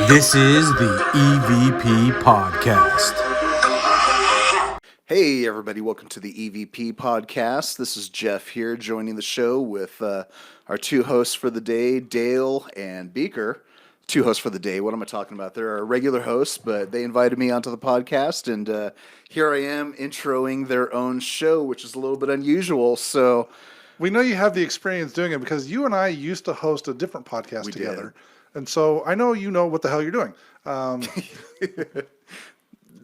This is the EVP Podcast. Hey, everybody. Welcome to the EVP Podcast. This is Jeff here, joining the show with our two hosts for the day, Dale and Beaker. Two hosts for the day. What am I talking about? They're our regular hosts, but they invited me onto the podcast, and here I am introing their own show, which is a little bit unusual. So we know you have the experience doing it because you and I used to host a different podcast together. And so I know you know what the hell you're doing.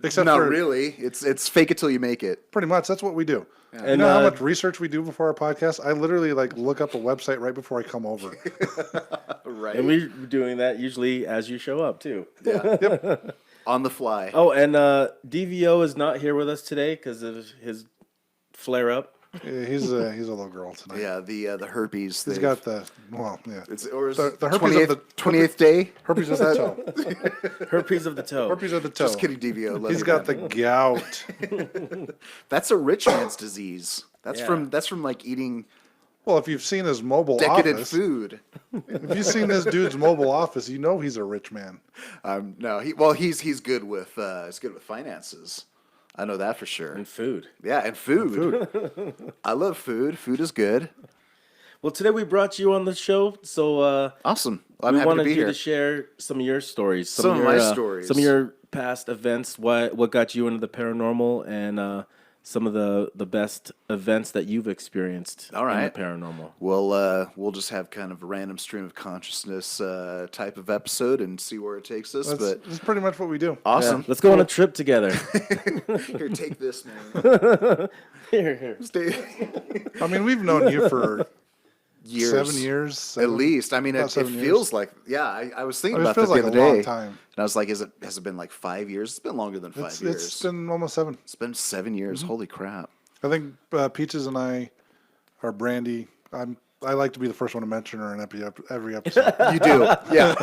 Except not really. It's fake it till you make it. Pretty much. That's what we do. Yeah. And you know how much research we do before our podcast? I literally look up a website right before I come over. Right. And we're doing that usually as you show up too. Yeah. Yep. On the fly. Oh, and DVO is not here with us today because of his flare up. Yeah, he's a little girl tonight. Yeah, the herpes. He's got the herpes the herpes of the 28th day. Herpes of the toe. Herpes of the toe. Herpes of the toe. Just kidding, DVO. He's got the gout. That's a rich man's disease. That's from like eating. Well, if you've seen his mobile decadent office, food. If you've seen this dude's mobile office, you know he's a rich man. No, he's good with finances. I know that for sure. And food. Yeah, and food. I love food. Food is good. Well, today we brought you on the show, so awesome. I'm we happy to wanted be you here. to share some of your stories, some of my stories, some of your past events, what got you into the paranormal, and some of the best events that you've experienced in the paranormal. Well, we'll just have kind of a random stream of consciousness type of episode and see where it takes us. That's pretty much what we do. Awesome. Yeah. Let's go on a trip together. Here, take this, man. Here. I mean, we've known you for years. 7 years. At least. I mean, it feels like, I was thinking about that the other day. Long time. And I was like, has it been like 5 years? It's been longer than 5 years. It's been almost 7. It's been 7 years. Mm-hmm. Holy crap. I think Peaches and I are Brandy. I like to be the first one to mention her in every episode. You do, yeah.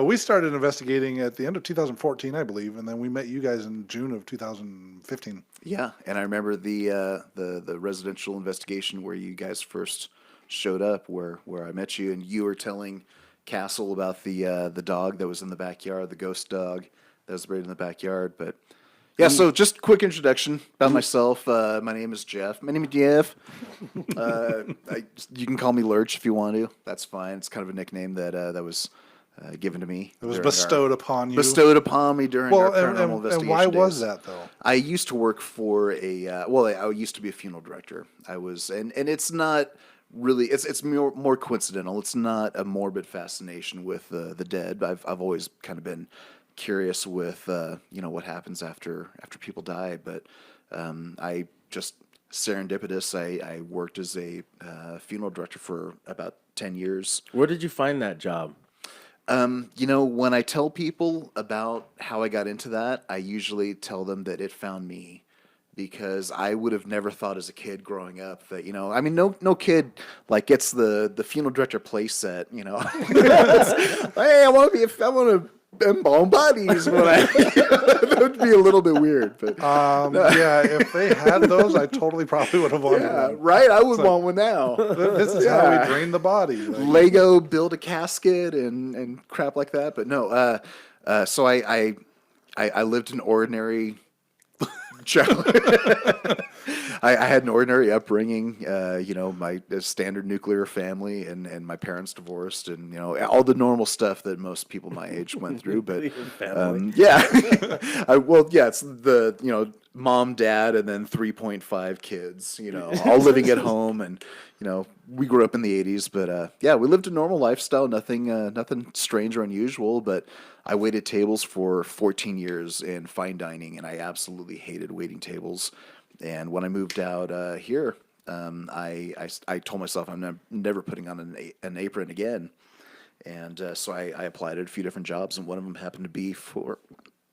We started investigating at the end of 2014, I believe, and then we met you guys in June of 2015. Yeah, and I remember the residential investigation where you guys first showed up, where I met you, and you were telling Castle about the dog that was in the backyard, the ghost dog that was buried in the backyard, but. Yeah, so just quick introduction about myself. My name is Jeff. You can call me Lurch if you want to. That's fine. It's kind of a nickname that was given to me. It was bestowed upon you. Bestowed upon me during our paranormal investigation. And why was that, though? I used to work for I used to be a funeral director. I was, and it's not really, it's more coincidental. It's not a morbid fascination with the dead. I've always kind of been curious with what happens after people die, but I just serendipitous. I worked as a funeral director for about 10 years. Where did you find that job? When I tell people about how I got into that, I usually tell them that it found me. Because I would have never thought as a kid growing up that, no kid gets the funeral director place set, Hey, I want to embalm bodies. That would be a little bit weird, but yeah, if they had those, I probably would have wanted one. Right, I would want one now. This is how we drain the body. Lego build a casket and crap like that, but no. So I lived an ordinary. I had an ordinary upbringing, my standard nuclear family, and my parents divorced, and all the normal stuff that most people my age went through. But it's the mom, dad, and then 3.5 kids, all living at home, and we grew up in the 80s. But we lived a normal lifestyle, nothing strange or unusual. But I waited tables for 14 years in fine dining, and I absolutely hated waiting tables. And when I moved out here, I told myself I'm never putting on an apron again. And so I applied at a few different jobs, and one of them happened to be for,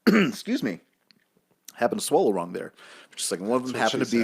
excuse me, happened to swallow wrong there. Just like one of them happened to be,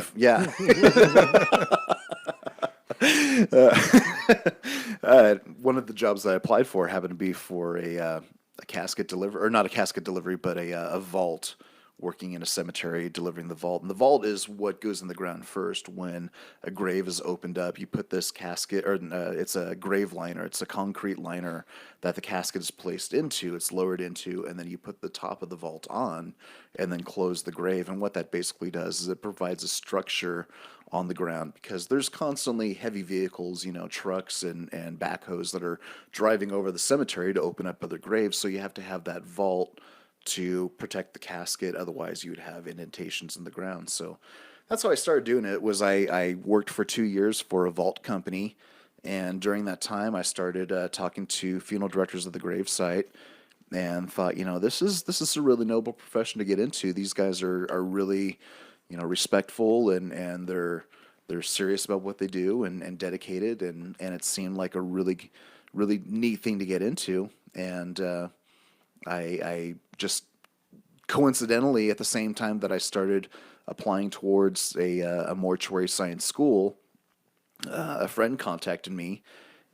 one of the jobs that I applied for happened to be for a casket delivery, or not a casket delivery, but a vault working in a cemetery, delivering the vault. And the vault is what goes in the ground first. When a grave is opened up, you put this casket, or it's a grave liner. It's a concrete liner that the casket is placed into. It's lowered into, and then you put the top of the vault on, and then close the grave. And what that basically does is it provides a structure on the ground, because there's constantly heavy vehicles, trucks and backhoes that are driving over the cemetery to open up other graves. So you have to have that vault to protect the casket. Otherwise, you would have indentations in the ground. So that's how I started doing it. Was I worked for 2 years for a vault company, and during that time, I started talking to funeral directors of the gravesite, and thought, this is a really noble profession to get into. These guys are really, respectful, and they're serious about what they do, and dedicated, and it seemed like a really neat thing to get into. And I just coincidentally, at the same time that I started applying towards a mortuary science school, a friend contacted me,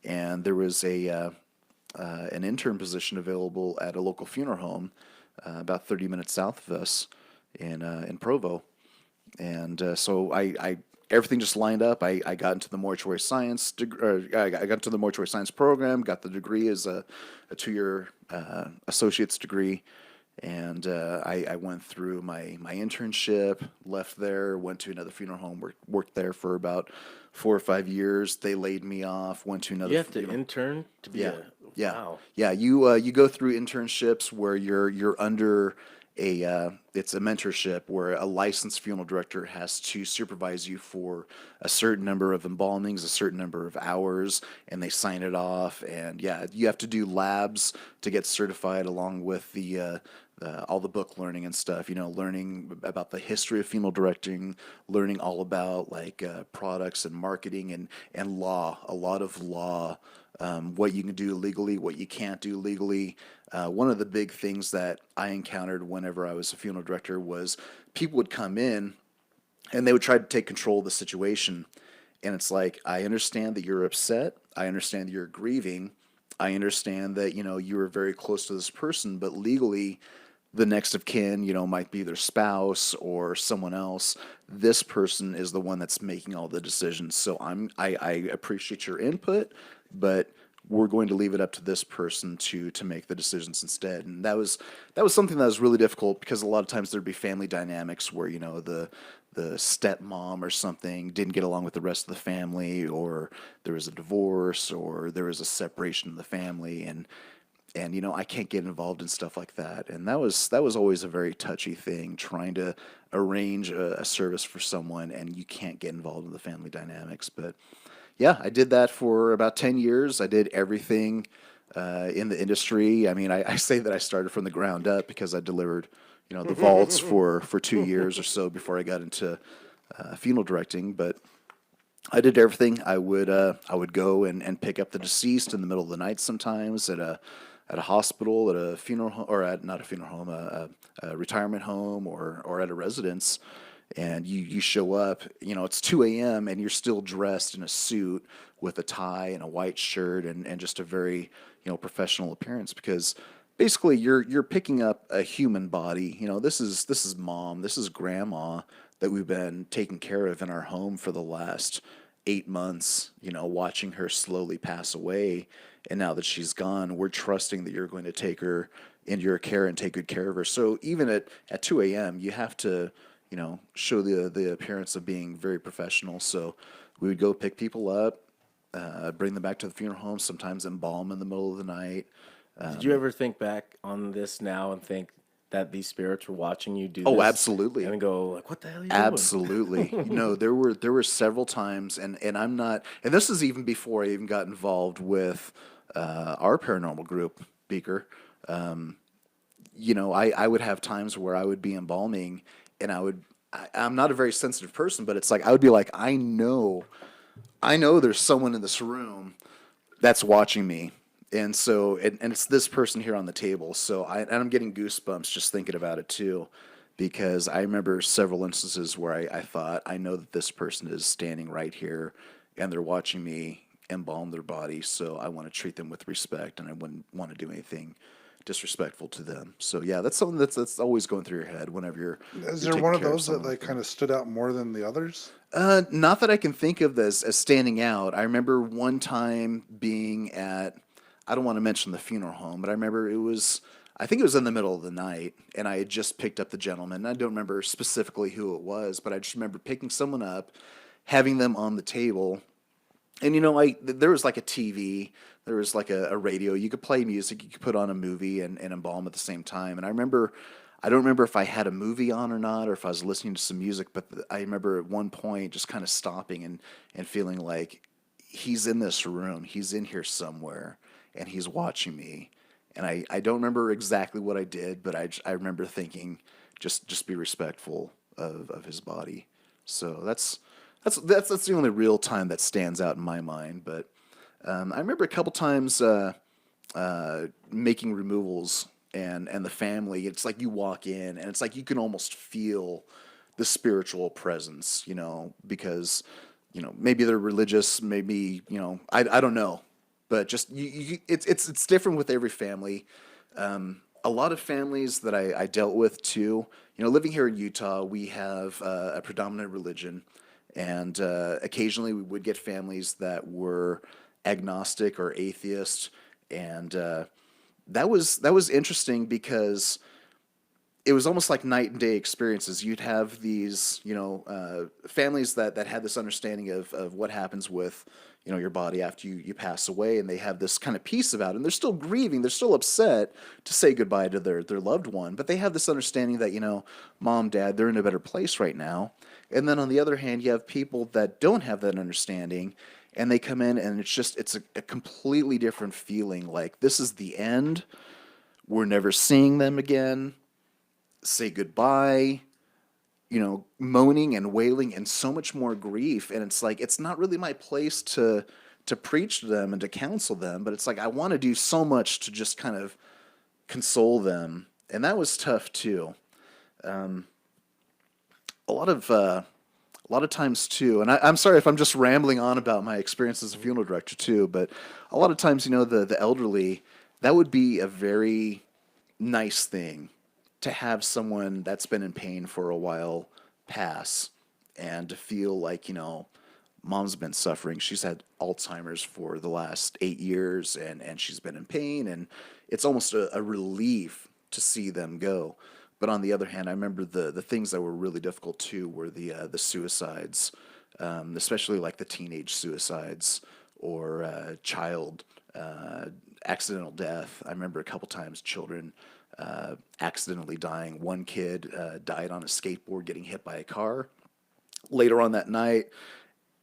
and there was an intern position available at a local funeral home about 30 minutes south of us in Provo. And so I everything just lined up. I got into the mortuary science I got into the mortuary science program, got the degree as a 2-year associate's degree, and I went through my internship, left there, went to another funeral home, worked there for about 4 or 5 years. They laid me off, went to another. You have to intern to be yeah. Wow. Yeah, you go through internships where you're under it's a mentorship where a licensed funeral director has to supervise you for a certain number of embalmings, a certain number of hours, and they sign it off. And yeah, you have to do labs to get certified, along with the all the book learning and stuff. Learning about the history of funeral directing, learning all about products and marketing and law, a lot of law. What you can do legally, what you can't do legally. One of the big things that I encountered whenever I was a funeral director was people would come in and they would try to take control of the situation. And it's like, I understand that you're upset. I understand that you're grieving. I understand that, you are very close to this person, but legally, the next of kin, might be their spouse or someone else. This person is the one that's making all the decisions. So I appreciate your input, but we're going to leave it up to this person to make the decisions instead. And that was something that was really difficult, because a lot of times there'd be family dynamics where, the stepmom or something didn't get along with the rest of the family, or there was a divorce, or there was a separation of the family, and I can't get involved in stuff like that. And that was always a very touchy thing, trying to arrange a service for someone, and you can't get involved in the family dynamics. But yeah, I did that for about 10 years. I did everything in the industry. I mean, I say that I started from the ground up, because I delivered, the vaults for 2 years or so before I got into funeral directing. But I did everything. I would go and pick up the deceased in the middle of the night sometimes at a hospital, at a funeral home, or not a funeral home, a retirement home, or at a residence. And you show up, it's 2 a.m. and you're still dressed in a suit with a tie and a white shirt, and just a very, professional appearance, because basically you're picking up a human body. This is mom, this is grandma that we've been taking care of in our home for the last 8 months, watching her slowly pass away. And now that she's gone, we're trusting that you're going to take her into your care and take good care of her. So even at 2 a.m., you have to, show the appearance of being very professional. So we would go pick people up, bring them back to the funeral home, sometimes embalm in the middle of the night. Did you ever think back on this now and think that these spirits were watching you do this? Oh, absolutely. And go like, what the hell are you doing? Absolutely. There were several times, and I'm not, and this is even before I even got involved with our paranormal group, Beaker. I would have times where I would be embalming, and I'm not a very sensitive person, but it's like, I would be like, I know there's someone in this room that's watching me. And so, and it's this person here on the table. So I'm getting goosebumps just thinking about it too, because I remember several instances where I thought, I know that this person is standing right here and they're watching me embalm their body. So I want to treat them with respect, and I wouldn't want to do anything disrespectful to them. So yeah, that's something that's always going through your head whenever Is you're there one of taking care those that someone like like kind of stood out more than the others? Not that I can think of as standing out. I remember one time being at, I don't want to mention the funeral home, but I remember I think it was in the middle of the night, and I had just picked up the gentleman. I don't remember specifically who it was, but I just remember picking someone up, having them on the table. And there was like a TV, there was like a radio. You could play music, you could put on a movie and embalm at the same time. And I don't remember if I had a movie on or not, or if I was listening to some music. But I remember at one point just kind of stopping and feeling like he's in this room, he's in here somewhere, and he's watching me. And I don't remember exactly what I did, but I remember thinking, just be respectful of his body. So that's the only real time that stands out in my mind. But I remember a couple times making removals and the family. It's like you walk in and it's like you can almost feel the spiritual presence, because maybe they're religious, maybe I don't know, but just it's different with every family. A lot of families that I dealt with too, living here in Utah, we have a predominant religion. And occasionally we would get families that were agnostic or atheist, and that was interesting because it was almost like night and day experiences. You'd have these families that had this understanding of what happens with your body after you pass away, and they have this kind of peace about it. And they're still grieving, they're still upset to say goodbye to their loved one, but they have this understanding that mom, dad, they're in a better place right now. And then on the other hand, you have people that don't have that understanding, and they come in and it's a completely different feeling. Like, this is the end. We're never seeing them again. Say goodbye. Moaning and wailing and so much more grief. And it's like, it's not really my place to preach to them and to counsel them, but it's like, I want to do so much to just kind of console them. And that was tough too. A lot of times too, and I'm sorry if I'm just rambling on about my experience as a funeral director too, but a lot of times, the elderly, that would be a very nice thing to have someone that's been in pain for a while pass, and to feel like, mom's been suffering. She's had Alzheimer's for the last 8 years, and she's been in pain, and it's almost a relief to see them go. But on the other hand, I remember the things that were really difficult too were the suicides, especially like the teenage suicides or child accidental death. I remember a couple times children accidentally dying. One kid died on a skateboard getting hit by a car. Later on that night,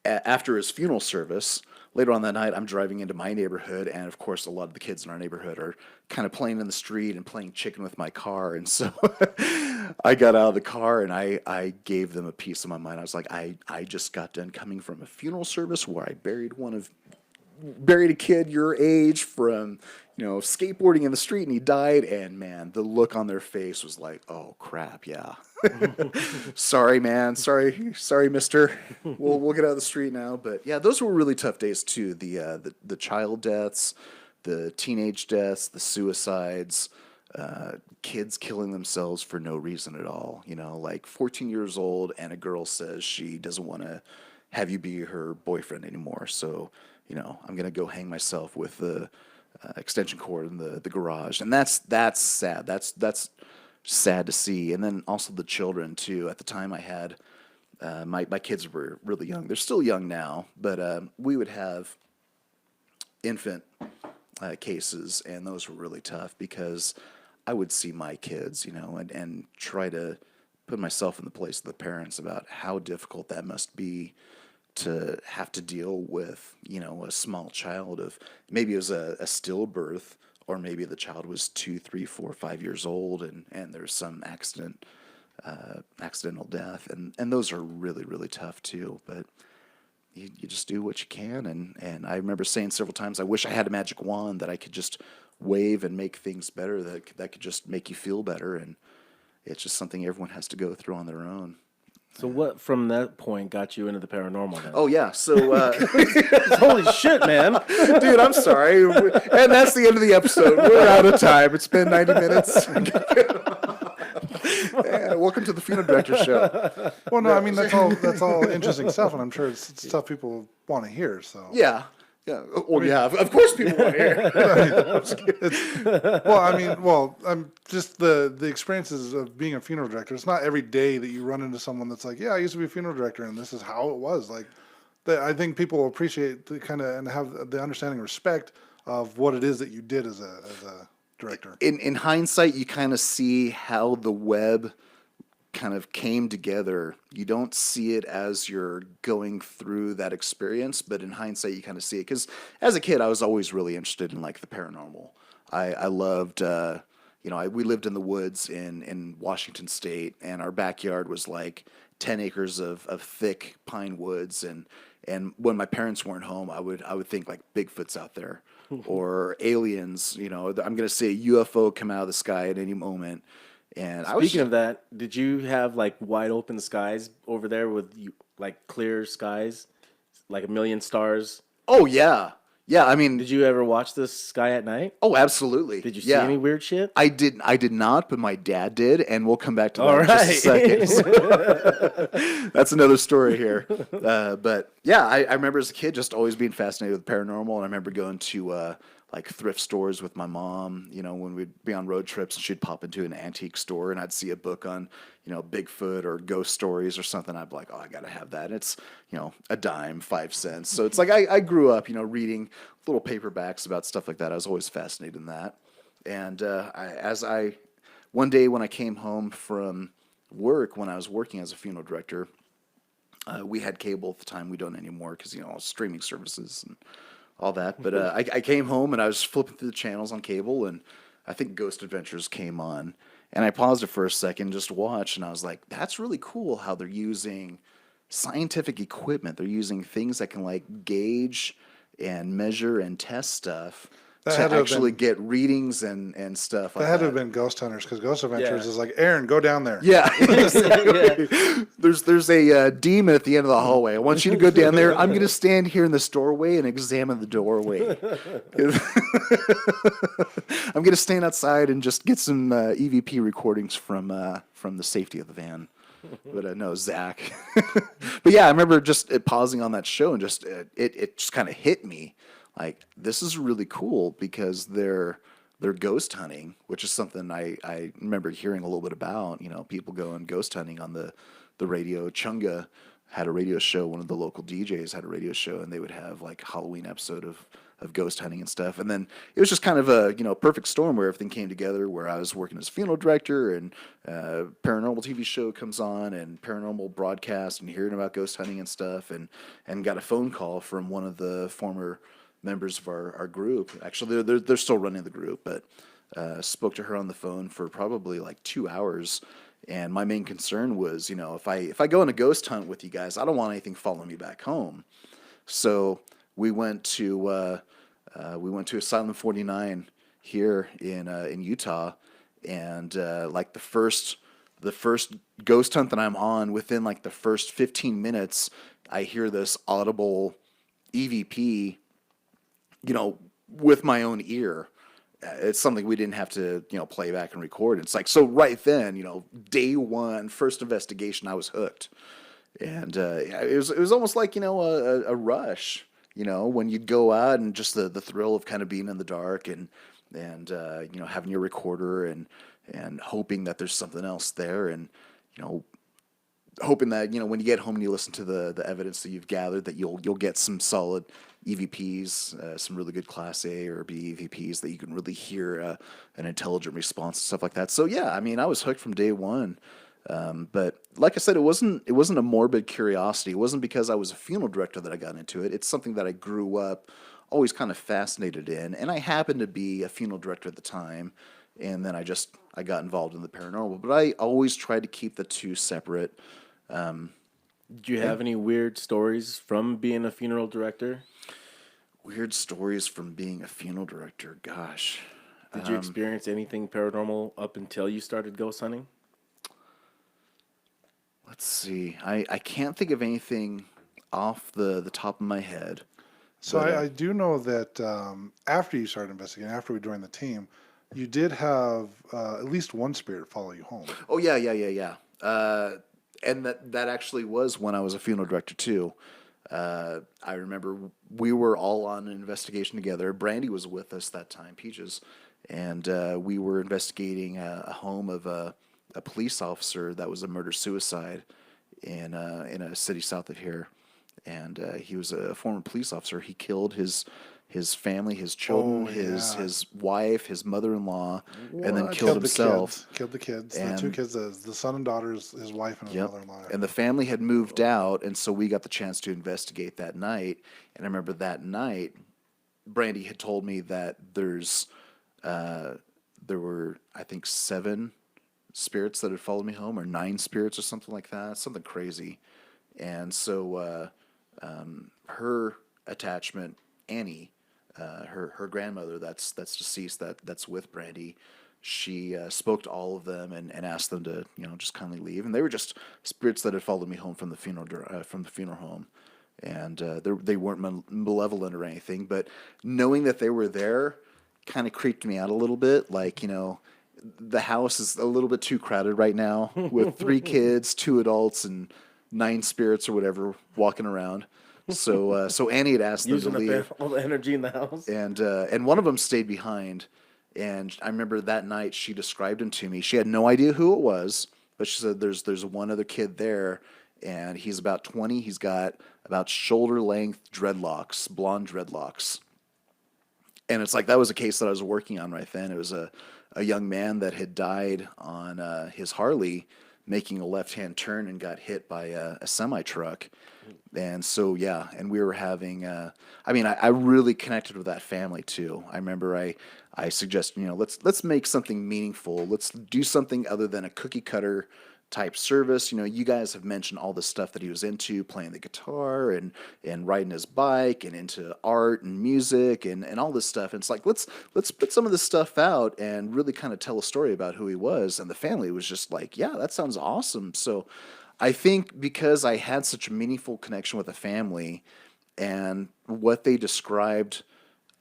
after his funeral service, I'm driving into my neighborhood, and of course, a lot of the kids in our neighborhood are kind of playing in the street and playing chicken with my car. And so I got out of the car and I gave them a piece of my mind. I was like, I just got done coming from a funeral service where I buried a kid your age from skateboarding in the street, and he died. And man, the look on their face was like, oh crap, yeah. Sorry, man. Sorry, mister. We'll get out of the street now. But yeah, those were really tough days too. The child deaths, the teenage deaths, the suicides, kids killing themselves for no reason at all. Like 14 years old, and a girl says she doesn't want to have you be her boyfriend anymore. So, I'm gonna go hang myself with the extension cord in the garage, and that's sad. That's sad to see. And then also the children too. At the time, I had my kids were really young. They're still young now, but we would have infant cases, and those were really tough because I would see my kids, and try to put myself in the place of the parents about how difficult that must be to have to deal with, a small child of maybe it was a stillbirth, or maybe the child was 2, 3, 4, 5 years old, and there's some accidental death, and those are really, really tough too. But you just do what you can, and I remember saying several times, I wish I had a magic wand that I could just wave and make things better, that could just make you feel better, and it's just something everyone has to go through on their own. So what from that point got you into the paranormal then? Oh yeah, so Holy shit, man. dude, I'm sorry, and that's the end of the episode. We're out of time. It's been 90 minutes. Yeah, welcome to the Funeral Director Show. Well, no, I mean that's all interesting stuff, and I'm sure it's stuff people want to hear. So Yeah. Well, yeah, of course people want to hear. I'm just the experiences of being a funeral director. It's not every day that you run into someone that's like, yeah, I used to be a funeral director, and this is how it was. Like, I think people will appreciate the kind of and have the understanding and respect of what it is that you did as a director. In hindsight, you kind of see how the web kind of came together. You don't see it as you're going through that experience, but in hindsight, you kind of see it. Because as a kid, I was always really interested in like the paranormal. I loved, we lived in the woods in Washington State, and our backyard was like 10 acres of thick pine woods. And when my parents weren't home, I would think like Bigfoot's out there or aliens. I'm going to see a UFO come out of the sky at any moment. And Speaking of that, did you have like wide open skies over there with like clear skies, like a million stars? Oh yeah, yeah. I mean, did you ever watch the sky at night? Oh, absolutely. Did you see any weird shit? I did not, but my dad did, and we'll come back to that in just a second. That's another story here. But yeah, I remember as a kid just always being fascinated with paranormal, and I remember going to like thrift stores with my mom, when we'd be on road trips, and she'd pop into an antique store and I'd see a book on, Bigfoot or ghost stories or something. I'd be like, oh, I got to have that. And it's, a dime, 5 cents. So it's like I grew up, reading little paperbacks about stuff like that. I was always fascinated in that. And one day when I came home from work, when I was working as a funeral director, we had cable at the time. We don't anymore because, streaming services and all that. But I came home and I was flipping through the channels on cable, and I think Ghost Adventures came on. And I paused it for a second just to watch, and I was like, that's really cool how they're using scientific equipment. They're using things that can like gauge and measure and test stuff to actually get readings and stuff like that. That had to have been Ghost Hunters, because Ghost Adventures is like, Aaron, go down there. Yeah, exactly. Yeah. There's a demon at the end of the hallway. I want you to go down there. I'm going to stand here in this doorway and examine the doorway. I'm going to stand outside and just get some EVP recordings from the safety of the van. But no, Zach. But yeah, I remember just pausing on that show and just it just kind of hit me. Like, this is really cool because they're ghost hunting, which is something I remember hearing a little bit about. People going ghost hunting on the radio. Chunga had a radio show. One of the local DJs had a radio show, and they would have like a Halloween episode of ghost hunting and stuff. And then it was just kind of a perfect storm where everything came together, where I was working as a funeral director, and paranormal TV show comes on, and paranormal broadcast, and hearing about ghost hunting and stuff, and got a phone call from one of the former members of our group. Actually, they're still running the group, but spoke to her on the phone for probably like 2 hours. And my main concern was, if I go on a ghost hunt with you guys, I don't want anything following me back home. So we went to Asylum 49 here in Utah, and like the first ghost hunt that I'm on, within like the first 15 minutes, I hear this audible EVP, with my own ear. It's something we didn't have to, play back and record. It's like, so right then, day one, first investigation, I was hooked. And it was almost like, a rush, when you'd go out, and just the thrill of kind of being in the dark and having your recorder and hoping that there's something else there, and, hoping that, when you get home and you listen to the evidence that you've gathered, that you'll get some solid EVPs, some really good Class A or B EVPs that you can really hear an intelligent response and stuff like that. So yeah, I mean, I was hooked from day one. But like I said, it wasn't a morbid curiosity. It wasn't because I was a funeral director that I got into it. It's something that I grew up always kind of fascinated in, and I happened to be a funeral director at the time. And then I got involved in the paranormal, but I always tried to keep the two separate. Do you have any weird stories from being a funeral director? Weird stories from being a funeral director. Gosh. Did you experience anything paranormal up until you started ghost hunting? Let's see. I can't think of anything off the top of my head. So But, I do know that after you started investigating, after we joined the team, you did have at least one spirit follow you home. oh yeah. And that actually was when I was a funeral director too. I remember we were all on an investigation together. Brandy was with us that time, Peaches, and we were investigating a home of a police officer that was a murder suicide in a city south of here, and he was a former police officer. He killed his family, his children, Oh, his yeah. his wife, his mother-in-law, and then What? killed himself. Killed the kids. And- The two kids, the son and daughter, his wife and his Yep. mother-in-law. And the family had moved out, and so we got the chance to investigate that night. And I remember that night, Brandy had told me that there were, I think, 7 spirits that had followed me home, or 9 spirits, or something like that, something crazy. And so her attachment, Annie, her grandmother that's deceased, that's with Brandy, she spoke to all of them and asked them to just kindly leave, and they were just spirits that had followed me home from the funeral home, and they weren't malevolent or anything, but knowing that they were there kind of creeped me out a little bit. Like, the house is a little bit too crowded right now with 3 kids, 2 adults, and 9 spirits or whatever walking around. So Annie had asked them to Using leave, all the energy in the house. and one of them stayed behind. And I remember that night she described him to me. She had no idea who it was, but she said there's one other kid there, and he's about 20. He's got about shoulder length dreadlocks, blonde dreadlocks. And it's like that was a case that I was working on right then. It was a young man that had died on his Harley making a left-hand turn and got hit by a semi-truck. And so, yeah, and we were having, I really connected with that family too. I remember I suggested, let's make something meaningful. Let's do something other than a cookie cutter type service. You guys have mentioned all the stuff that he was into, playing the guitar and riding his bike and into art and music and all this stuff. And it's like, let's put some of this stuff out and really kind of tell a story about who he was. And the family was just like, yeah, that sounds awesome. So I think because I had such a meaningful connection with the family and what they described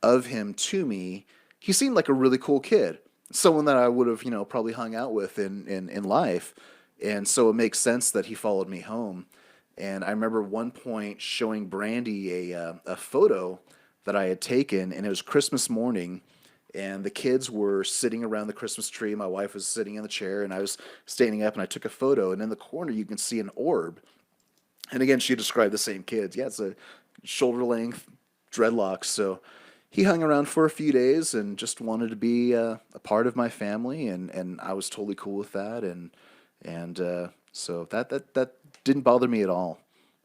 of him to me, he seemed like a really cool kid, someone that I would have, probably hung out with in life. And so it makes sense that he followed me home. And I remember one point showing Brandy a photo that I had taken, and it was Christmas morning, and the kids were sitting around the Christmas tree. My wife was sitting in the chair, and I was standing up, and I took a photo. And in the corner, you can see an orb. And again, she described the same kids. Yeah, it's a shoulder length dreadlocks. So he hung around for a few days and just wanted to be a part of my family, and I was totally cool with that. And so that didn't bother me at all.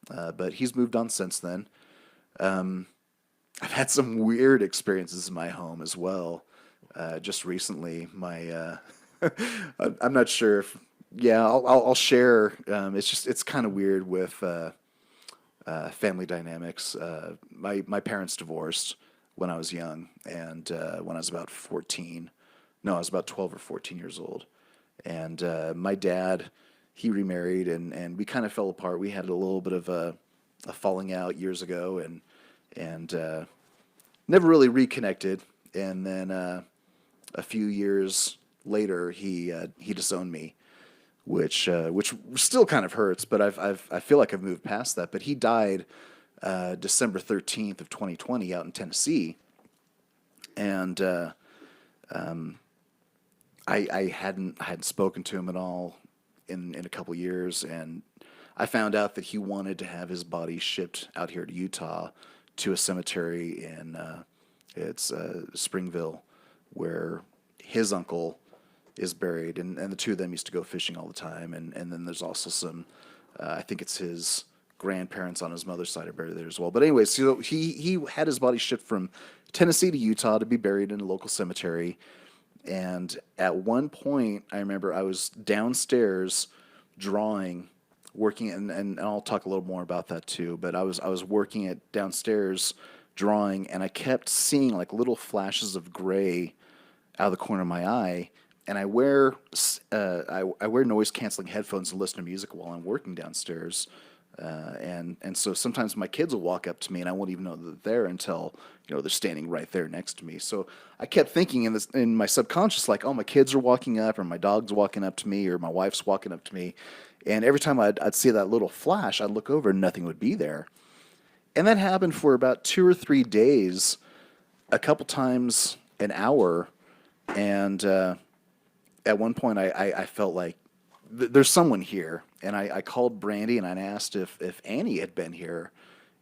But he's moved on since then. I've had some weird experiences in my home as well. Just recently, I'm not sure if, yeah, I'll share. It's kind of weird with family dynamics. My parents divorced when I was young, and when I was about 14. No, I was about 12 or 14 years old. And my dad, he remarried, and we kind of fell apart. We had a little bit of a falling out years ago, and never really reconnected. And then a few years later, he disowned me, which still kind of hurts. But I feel like I've moved past that. But he died December 13th of 2020 out in Tennessee, and I hadn't spoken to him at all in a couple years, and I found out that he wanted to have his body shipped out here to Utah to a cemetery in Springville, where his uncle is buried, and the two of them used to go fishing all the time, and then there's also some, I think it's his grandparents on his mother's side are buried there as well. But anyways, so he had his body shipped from Tennessee to Utah to be buried in a local cemetery. And at one point, I remember I was downstairs drawing, working, and I'll talk a little more about that too. But I was working at downstairs drawing, and I kept seeing like little flashes of gray out of the corner of my eye. I wear I wear noise canceling headphones and listen to music while I'm working downstairs. And so sometimes my kids will walk up to me and I won't even know that they're there until, they're standing right there next to me. So I kept thinking in my subconscious, like, oh, my kids are walking up or my dog's walking up to me or my wife's walking up to me. And every time I'd see that little flash, I'd look over and nothing would be there. And that happened for about 2 or 3 days, a couple times an hour. And at one point I felt like there's someone here. And I called Brandy and I asked if Annie had been here.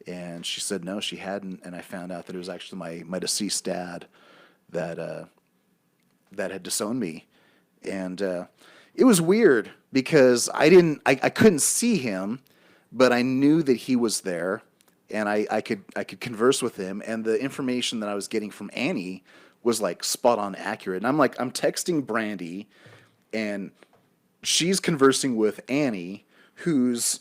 And she said no, she hadn't. And I found out that it was actually my deceased dad that had disowned me. And it was weird because I couldn't see him, but I knew that he was there. And I could converse with him, and the information that I was getting from Annie was like spot on accurate. And I'm texting Brandy, and she's conversing with Annie, who's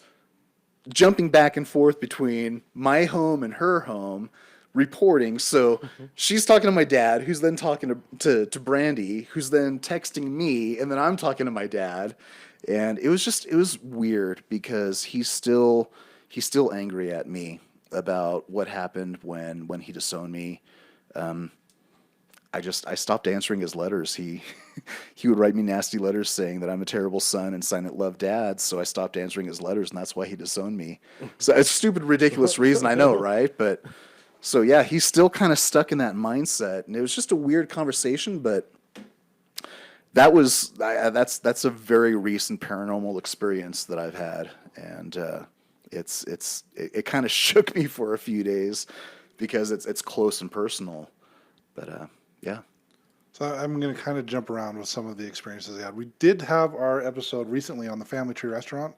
jumping back and forth between my home and her home, reporting. So she's talking to my dad, who's then talking to Brandy, who's then texting me, and then I'm talking to my dad. And it was weird because he's still angry at me about what happened when he disowned me. I stopped answering his letters. He would write me nasty letters saying that I'm a terrible son and sign it love dad. So I stopped answering his letters, and that's why he disowned me. So it's a stupid, ridiculous reason, I know, right? But so yeah, he's still kind of stuck in that mindset, and it was just a weird conversation. But that's a very recent paranormal experience that I've had, and it kind of shook me for a few days because it's close and personal. But yeah. So I'm going to kind of jump around with some of the experiences I had. We did have our episode recently on the Family Tree Restaurant,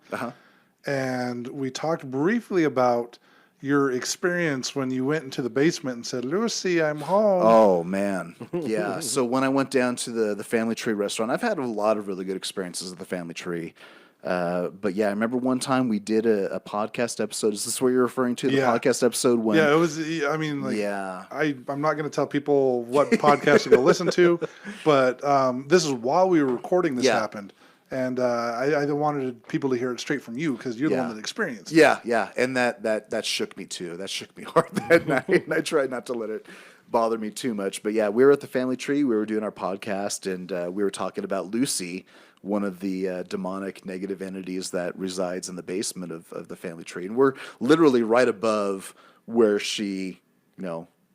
and we talked briefly about your experience when you went into the basement and said, "Lucy, I'm home." Oh man, yeah. So when I went down to the Family Tree Restaurant, I've had a lot of really good experiences at the Family Tree. But yeah, I remember one time we did a podcast episode. Is this what you're referring to? The podcast episode when? Yeah, it was. I mean, I'm not going to tell people what podcast to go listen to, but this is while we were recording. This happened, and I wanted people to hear it straight from you because you're the one that experienced it. Yeah, and that shook me too. That shook me hard that night, and I tried not to let it bother me too much. But yeah, we were at the Family Tree. We were doing our podcast, and we were talking about Lucy, one of the demonic negative entities that resides in the basement of the Family Tree. And we're literally right above where she,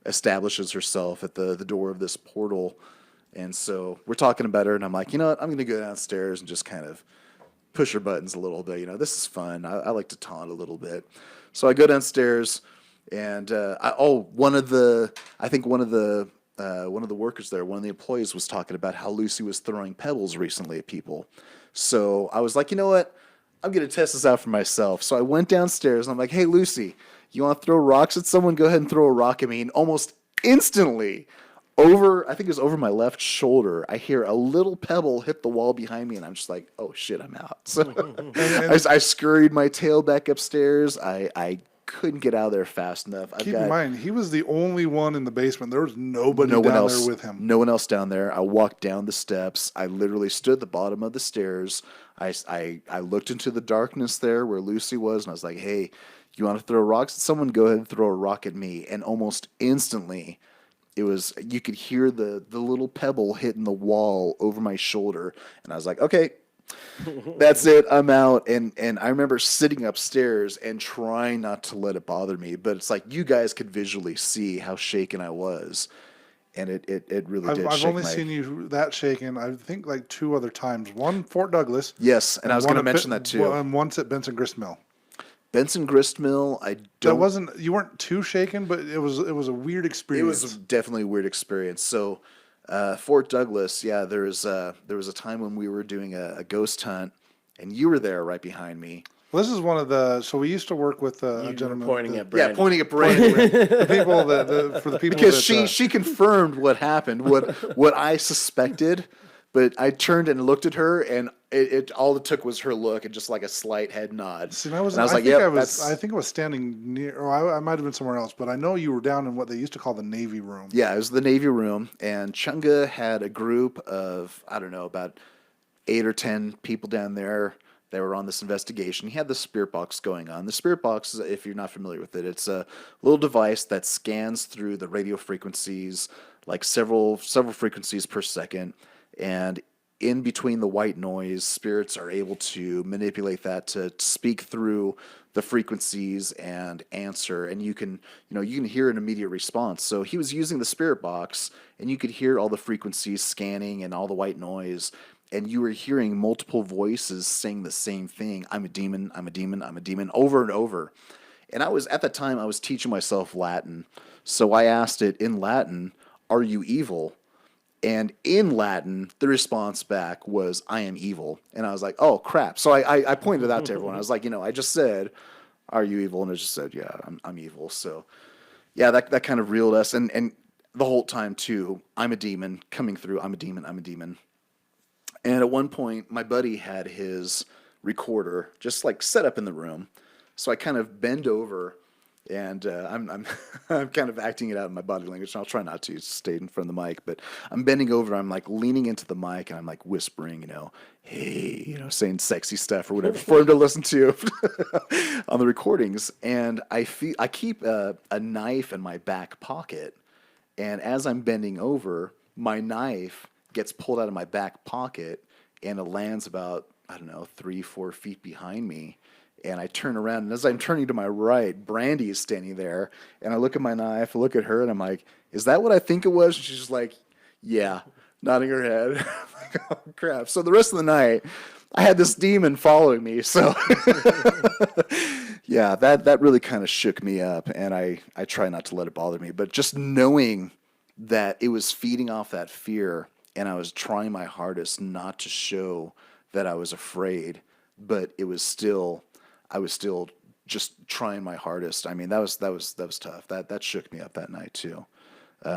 establishes herself at the door of this portal. And so we're talking about her, and I'm like, you know what? I'm going to go downstairs and just kind of push her buttons a little bit. This is fun. I like to taunt a little bit. So I go downstairs, and one of the workers there, one of the employees was talking about how Lucy was throwing pebbles recently at people. So I was like, you know what? I'm going to test this out for myself. So I went downstairs and I'm like, hey, Lucy, you want to throw rocks at someone? Go ahead and throw a rock at me. And almost instantly, I think it was over my left shoulder, I hear a little pebble hit the wall behind me. And I'm just like, oh shit, I'm out. So I scurried my tail back upstairs. I couldn't get out of there fast enough. Keep in mind, he was the only one in the basement. There was nobody down there with him. No one else down there. I walked down the steps. I literally stood at the bottom of the stairs. I looked into the darkness there where Lucy was, and I was like, hey, you want to throw rocks at someone? Go ahead and throw a rock at me. And almost instantly, you could hear the little pebble hitting the wall over my shoulder. And I was like, okay, that's it. I'm out. And I remember sitting upstairs and trying not to let it bother me, but it's like you guys could visually see how shaken I was, and it really did. I've only seen you that shaken. I think like 2 other times. One Fort Douglas. Yes, and I was going to mention that too. And once at Benson Grist Mill. Benson Grist Mill. You weren't too shaken, but it was a weird experience. It was definitely a weird experience. So. Fort Douglas, yeah, there was a time when we were doing a ghost hunt, and you were there right behind me. Well, this is one of the. So we used to work with a gentleman. Pointing at Brandon. Yeah, pointing at Brandon. The people for the people because she confirmed what happened, what I suspected, But I turned and looked at her, and it all it took was her look and just like a slight head nod. See, and I was like, think yep, I think I was standing near, or I might have been somewhere else, but I know you were down in what they used to call the Navy room. Yeah, it was the Navy room, and Chunga had a group of, I don't know, about 8 or 10 people down there that were on this investigation. He had the spirit box going on. The spirit box, if you're not familiar with it, it's a little device that scans through the radio frequencies, like several frequencies per second, and in between the white noise, spirits are able to manipulate that to speak through the frequencies and answer, and you can hear an immediate response. So he was using the spirit box, and you could hear all the frequencies scanning and all the white noise, and you were hearing multiple voices saying the same thing: "I'm a demon, I'm a demon, I'm a demon," over and over. And at that time I was teaching myself Latin, so I asked it in Latin, "Are you evil?" And in Latin, the response back was, "I am evil." And I was like, oh, crap. So I pointed it out to everyone. I was like, I just said, "Are you evil?" And it just said, yeah, I'm evil. So, yeah, that kind of reeled us. And the whole time, too, "I'm a demon," coming through. "I'm a demon, I'm a demon." And at one point, my buddy had his recorder just like set up in the room. So I kind of bend over, and I'm I'm kind of acting it out in my body language. And I'll try not to stay in front of the mic, but I'm bending over. I'm like leaning into the mic, and I'm like whispering, "Hey," saying sexy stuff or whatever for him to listen to on the recordings. And I keep a knife in my back pocket, and as I'm bending over, my knife gets pulled out of my back pocket, and it lands about, I don't know, 3-4 feet behind me. And I turn around, and as I'm turning to my right, Brandy is standing there. And I look at my knife, I look at her, and I'm like, "Is that what I think it was?" And she's just like, "Yeah," nodding her head. I'm like, oh, crap. So the rest of the night, I had this demon following me. So, yeah, that really kind of shook me up. And I try not to let it bother me. But just knowing that it was feeding off that fear, and I was trying my hardest not to show that I was afraid, but I was still just trying my hardest. I mean, that was tough. That shook me up that night too.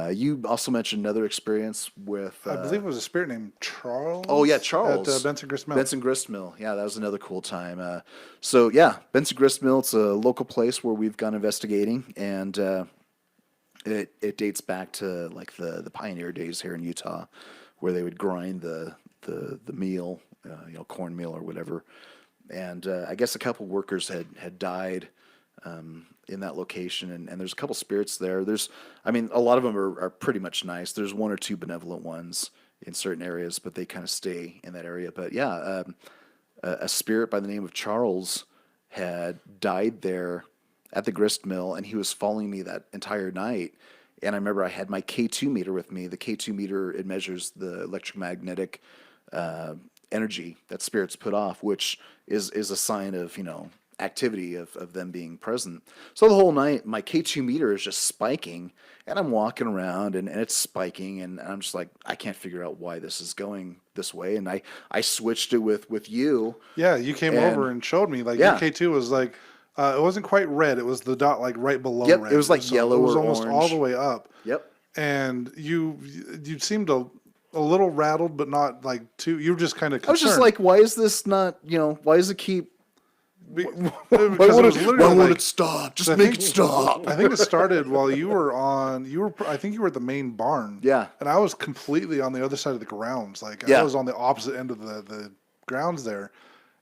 You also mentioned another experience with, I believe it was a spirit named Charles. Oh yeah, Charles at Benson Grist Mill. Benson Grist Mill. Yeah, that was another cool time. So yeah, Benson Grist Mill. It's a local place where we've gone investigating, and it dates back to like the pioneer days here in Utah, where they would grind the meal, cornmeal or whatever. And I guess a couple workers had died in that location, and there's a couple spirits there. A lot of them are pretty much nice. There's one or two benevolent ones in certain areas, but they kind of stay in that area. But yeah, a spirit by the name of Charles had died there at the grist mill, and he was following me that entire night. And I remember I had my K2 meter with me. The K2 meter, it measures the electromagnetic energy that spirits put off, which is a sign of, activity of them being present. So the whole night, my K2 meter is just spiking, and I'm walking around, and it's spiking, and I'm just like, I can't figure out why this is going this way. And I switched it with you. Yeah, you came over and showed me. Like, yeah. your K2 was like, it wasn't quite red. It was the dot like right below Yep, red. it was like yellow or orange. It was almost all the way up. Yep. And you seemed a little rattled, but not like too. You were just kind of concerned. I was just like, why is this not, why does it keep... Why won't it stop? Just make it stop. I think it started while you were I think you were at the main barn. Yeah. And I was completely on the other side of the grounds. Like, I was on the opposite end of the grounds there.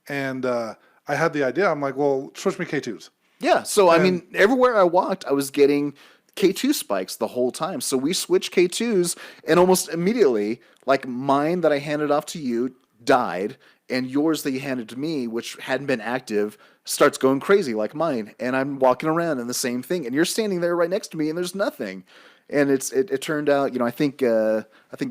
And I had the idea. I'm like, well, switch me K2s. Yeah. So, everywhere I walked, I was getting K2 spikes the whole time. So we switched K2s, and almost immediately, like mine that I handed off to you died, and yours that you handed to me, which hadn't been active, starts going crazy like mine. And I'm walking around in the same thing, and you're standing there right next to me, and there's nothing. And it turned out, I think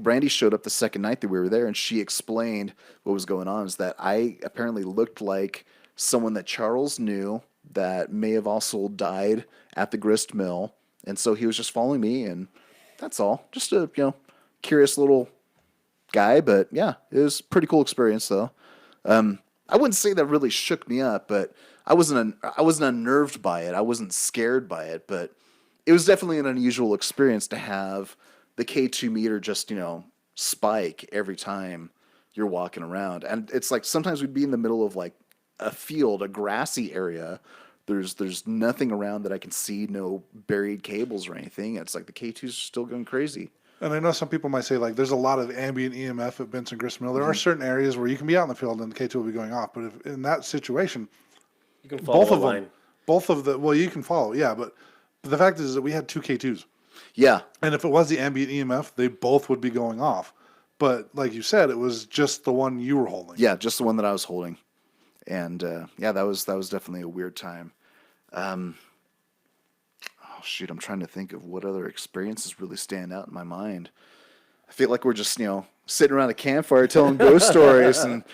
Brandy showed up the second night that we were there, and she explained what was going on. Is that I apparently looked like someone that Charles knew that may have also died at the grist mill, and so he was just following me, and that's all. Just a curious little guy, but yeah, it was a pretty cool experience though. I wouldn't say that really shook me up, but I wasn't unnerved by it. I wasn't scared by it, but it was definitely an unusual experience to have the K2 meter just spike every time you're walking around. And it's like sometimes we'd be in the middle of like a field, a grassy area. There's nothing around that I can see, no buried cables or anything. It's like the K2s are still going crazy. And I know some people might say, like, there's a lot of ambient EMF at Benson Grist Mill. There are certain areas where you can be out in the field and the K2 will be going off. But if in that situation, You can follow both a of line. them, well, you can follow, yeah. But the fact is that we had 2 K2s. Yeah. And if it was the ambient EMF, they both would be going off. But like you said, it was just the one you were holding. Yeah, just the one that I was holding. And yeah, that was definitely a weird time. Oh shoot, I'm trying to think of what other experiences really stand out in my mind. I feel like we're just, sitting around a campfire telling ghost stories and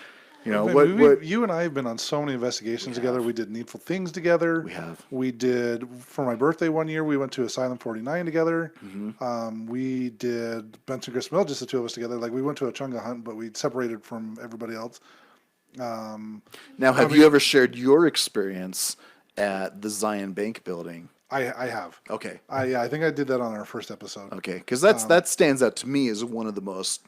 what you and I have been on so many investigations together. We did Needful Things together. We have. We did, for my birthday one year, we went to Asylum 49 together. We did Benson Grist Mill, just the two of us together. Like, we went to a chunga hunt, but we separated from everybody else. Now, have you ever shared your experience at the Zion Bank building? I have. Okay. I think I did that on our first episode. Okay, because that stands out to me as one of the most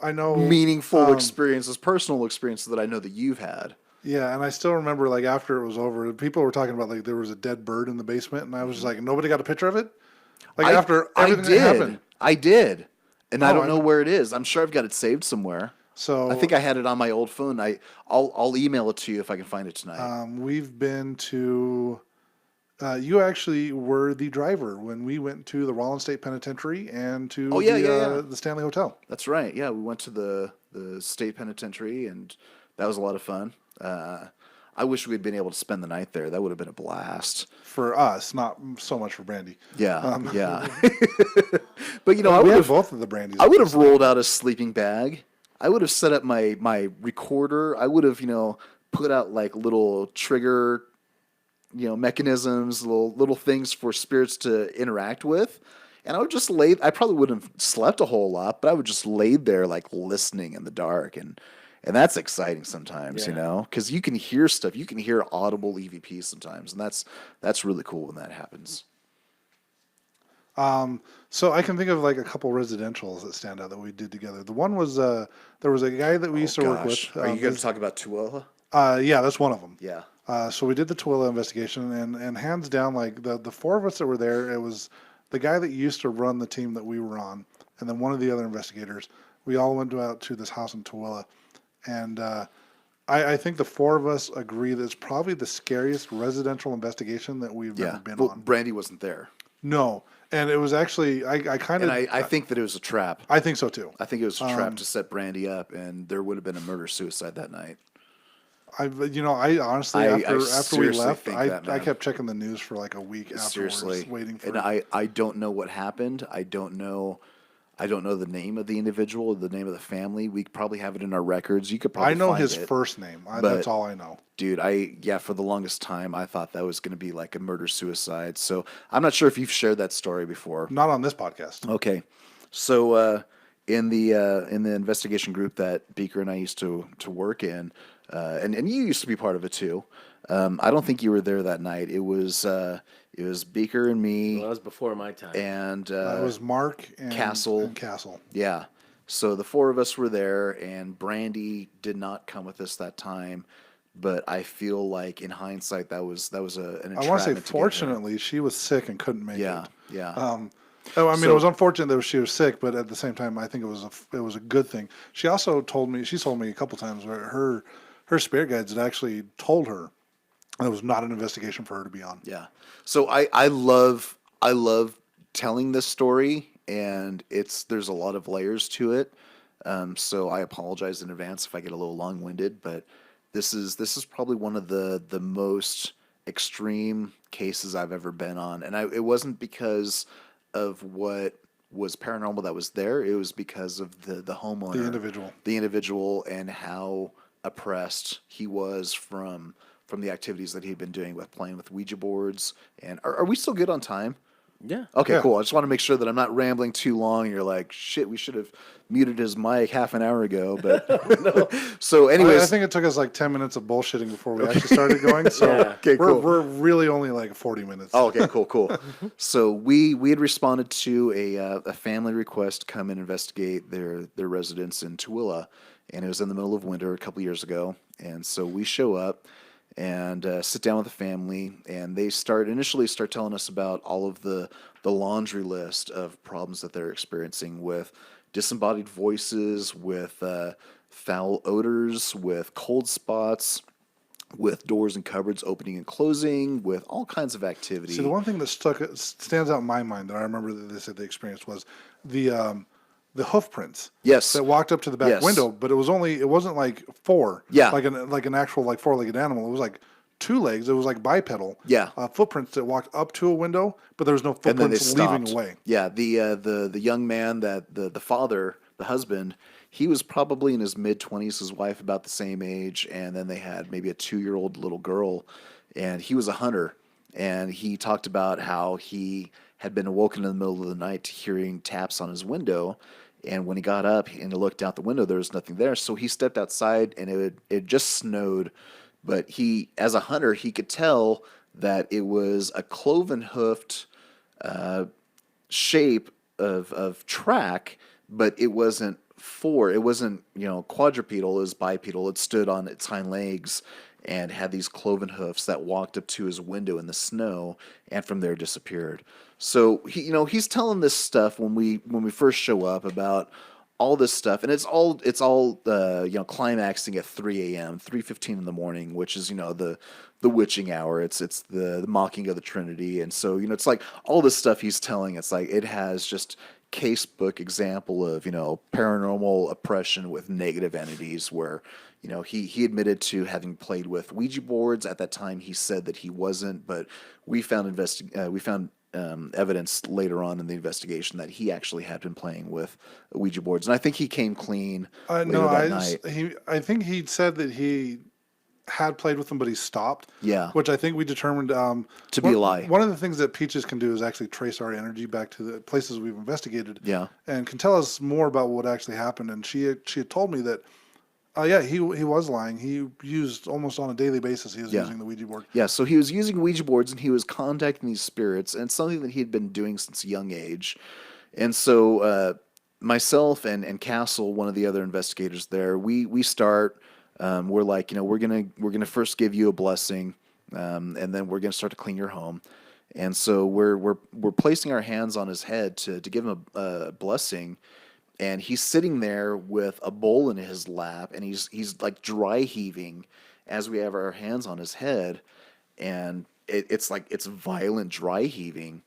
I know meaningful experiences, personal experiences that I know that you've had. Yeah, and I still remember, like, after it was over, people were talking about, like, there was a dead bird in the basement, and I was just like, nobody got a picture of it? Like, after everything that happened. I did. And I don't know where it is. I'm sure I've got it saved somewhere. So I think I had it on my old phone. I'll email it to you if I can find it tonight. We've been to... you actually were the driver when we went to the Rollins State Penitentiary and to the Stanley Hotel. That's right. Yeah, we went to the state penitentiary, and that was a lot of fun. I wish we had been able to spend the night there. That would have been a blast. For us, not so much for Brandy. Yeah, yeah. But, we had both of the Brandies. I would have rolled out a sleeping bag. I would have set up my recorder. I would have, put out, like, little trigger mechanisms, little things for spirits to interact with. And I would just I probably wouldn't have slept a whole lot, but I would just lay there like listening in the dark. And that's exciting sometimes, because you can hear stuff. You can hear audible EVP sometimes. And that's really cool when that happens. So I can think of like a couple residentials that stand out that we did together. The one was, there was a guy that we used to work with. Are you going to talk about Tooele? Yeah, that's one of them. Yeah. So we did the Tooele investigation, and hands down, like the 4 of us that were there, it was the guy that used to run the team that we were on, and then one of the other investigators. We all went out to this house in Tooele, and I think the 4 of us agree that it's probably the scariest residential investigation that we've ever been on. Brandy wasn't there. No, and it was actually I think that it was a trap. I think so too. I think it was a trap to set Brandy up, and there would have been a murder-suicide that night. I honestly, after we left, I kept checking the news for like a week afterwards, waiting for. And I don't know what happened. I don't know the name of the individual, the name of the family. We probably have it in our records. You could probably. I know find his it, first name. That's all I know. Dude, for the longest time, I thought that was going to be like a murder-suicide. So I'm not sure if you've shared that story before. Not on this podcast. Okay, so in the investigation group that Beaker and I used to work in. And you used to be part of it too. I don't think you were there that night. It was Beaker and me. Well, that was before my time. And it was Mark and Castle. Yeah. So the 4 of us were there, and Brandy did not come with us that time. But I feel like in hindsight that was an entrapment. I want to say, fortunately, she was sick and couldn't make it. Yeah. It was unfortunate that she was sick, but at the same time, I think it was a good thing. She also told me a couple times where her spirit guides had actually told her it was not an investigation for her to be on. Yeah. So I love telling this story, and there's a lot of layers to it. So I apologize in advance if I get a little long-winded, but this is probably one of the most extreme cases I've ever been on. And it wasn't because of what was paranormal that was there. It was because of the homeowner. The individual and how oppressed he was from the activities that he'd been doing with playing with Ouija boards. And are we still good on time? Yeah. Okay, Yeah. cool. I just want to make sure that I'm not rambling too long. And you're like, shit, we should have muted his mic half an hour ago. But so, anyways, I think it took us like 10 minutes of bullshitting before we actually started going. So Okay, cool. we're really only like 40 minutes. oh, okay, cool. So we had responded to a family request to come and investigate their residence in Tooele, and it was in the middle of winter a couple years ago. And so we show up and sit down with the family, and they initially start telling us about all of the laundry list of problems that they're experiencing with disembodied voices, with foul odors, with cold spots, with doors and cupboards opening and closing, with all kinds of activity. See, the one thing that stands out in my mind that I remember that they said they experienced was the hoof prints. Yes. That walked up to the back Yes. window, but it wasn't like four. Yeah. Like an actual like four-legged animal. It was like two legs. It was like bipedal. Yeah. Footprints that walked up to a window, but there was no and then they footprints stopped. leaving away. Yeah, the young man that the father, the husband, he was probably in his mid-20s, his wife about the same age, and then they had maybe a 2-year-old little girl, and he was a hunter, and he talked about how he had been awoken in the middle of the night to hearing taps on his window, and when he got up and he looked out the window, there was nothing there, so he stepped outside, and it just snowed, but he, as a hunter, he could tell that it was a cloven-hoofed shape of track, but it wasn't quadrupedal, it was bipedal. It stood on its hind legs and had these cloven hoofs that walked up to his window in the snow and from there disappeared. So he's telling this stuff when we first show up about all this stuff, and it's all climaxing at 3 a.m., 3:15 in the morning, which is the witching hour. It's the mocking of the Trinity, and so it's like all this stuff he's telling. It's like it has just casebook example of paranormal oppression with negative entities where he admitted to having played with Ouija boards. At that time he said that he wasn't, but we found evidence later on in the investigation that he actually had been playing with Ouija boards, and I think he came clean later that night. I think he said that he had played with them, but he stopped. Yeah. Which I think we determined to be a lie. One of the things that Peaches can do is actually trace our energy back to the places we've investigated. Yeah. And can tell us more about what actually happened. And she had told me that, he was lying. He used almost on a daily basis. He was using the Ouija board. Yeah. So he was using Ouija boards and he was contacting these spirits, and it's something that he had been doing since a young age. And so myself and Castle, one of the other investigators there, we start. We're like, we're gonna first give you a blessing, and then we're gonna start to clean your home, and so we're placing our hands on his head to give him a blessing, and he's sitting there with a bowl in his lap, and he's like dry heaving as we have our hands on his head, and it's violent dry heaving.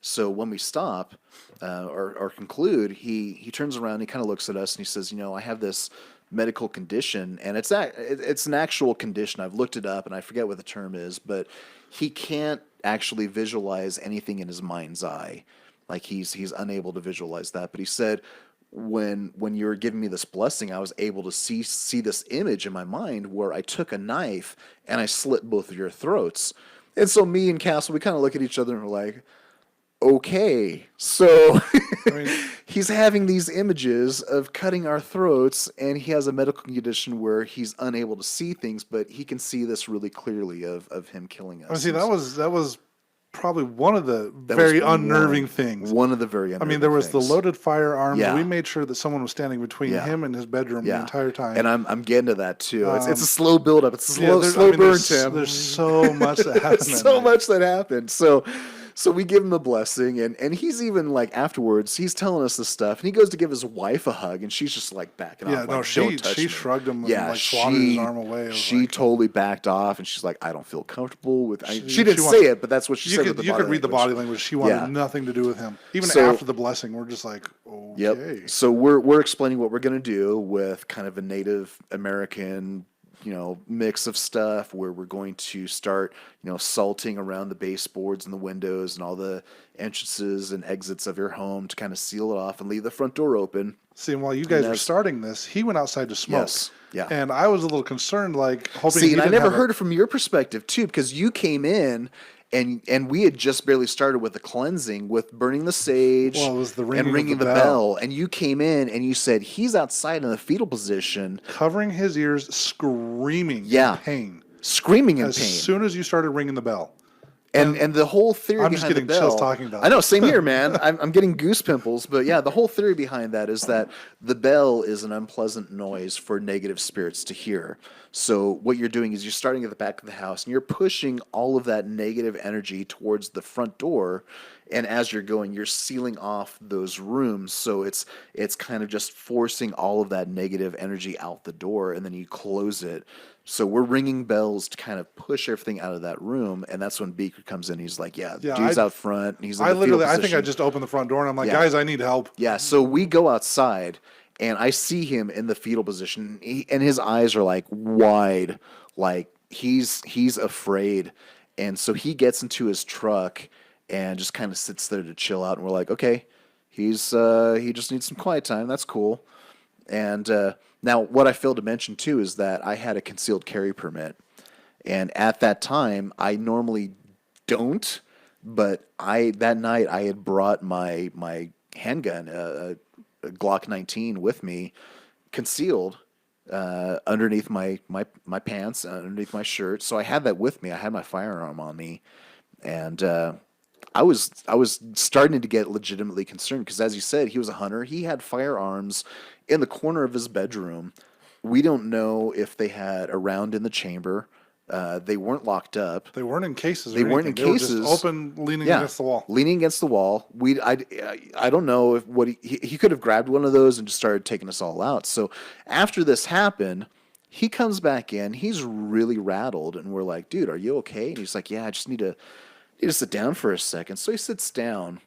So when we stop or conclude, he turns around, he kind of looks at us, and he says, I have this medical condition, and it's an actual condition. I've looked it up and I forget what the term is, but he can't actually visualize anything in his mind's eye. Like he's unable to visualize that. But he said when you were giving me this blessing, I was able to see this image in my mind where I took a knife and I slit both of your throats. And so me and Castle, we kind of look at each other and we're like, okay, so he's having these images of cutting our throats, and he has a medical condition where he's unable to see things, but he can see this really clearly of him killing us. See, that was probably one of the very unnerving things. One of the very unnerving things. There was the loaded firearm. Yeah. We made sure that someone was standing between him and his bedroom the entire time. And I'm getting to that too. It's a slow build up. It's a slow burn, Tim. There's so much that happened. Much that happened. So we give him a blessing, and he's even like afterwards, he's telling us this stuff, and he goes to give his wife a hug, and she's just like backing off. Like, she shrugged him and swatted his arm away. She totally backed off, and she's like, I don't feel comfortable with. She didn't say it, but that's what she said. You could read the body language. She wanted nothing to do with him. Even after the blessing, we're just like, okay. Yep. So we're explaining what we're gonna do with kind of a Native American mix of stuff where we're going to start, salting around the baseboards and the windows and all the entrances and exits of your home to kind of seal it off and leave the front door open. See, and while you guys were starting this, he went outside to smoke. Yes. Yeah. And I was a little concerned, like hoping. See, and I never heard it from your perspective too, because you came in And we had just barely started with the cleansing, with burning the sage Well, it was the and ringing of ringing the the bell. bell. And you came in and you said, he's outside in the fetal position, Covering his ears, screaming Yeah. in pain. screaming in As pain. soon as you started ringing the bell. And the whole theory I'm just behind getting the bell, chills talking about I know, this. same here, man. I'm getting goose pimples. But yeah, the whole theory behind that is that the bell is an unpleasant noise for negative spirits to hear. So what you're doing is you're starting at the back of the house and you're pushing all of that negative energy towards the front door. And as you're going, you're sealing off those rooms. So it's kind of just forcing all of that negative energy out the door, and then you close it. So we're ringing bells to kind of push everything out of that room, and that's when Beaker comes in. He's like, "Yeah, dude's out front. And he's in the fetal I think I position." just opened the front door and I'm like, Yeah. guys, I need help. Yeah, so we go outside, and I see him in the fetal position, and his eyes are like wide, like he's afraid. And so he gets into his truck and just kind of sits there to chill out. And we're like, okay, he just needs some quiet time. That's cool. And now, what I failed to mention too is that I had a concealed carry permit, and at that time, I normally don't, but that night I had brought my handgun, a Glock 19, with me, concealed underneath my pants, underneath my shirt. So I had that with me. I had my firearm on me, and I was starting to get legitimately concerned because, as you said, he was a hunter. He had firearms in the corner of his bedroom. We don't know if they had a round in the chamber. They weren't locked up. They weren't in cases. They weren't in cases. Were just open, leaning against the wall. Leaning against the wall. I don't know if he could have grabbed one of those and just started taking us all out. So after this happened, he comes back in. He's really rattled, and we're like, "Dude, are you okay?" And he's like, "Yeah, I just need to sit down for a second." So he sits down,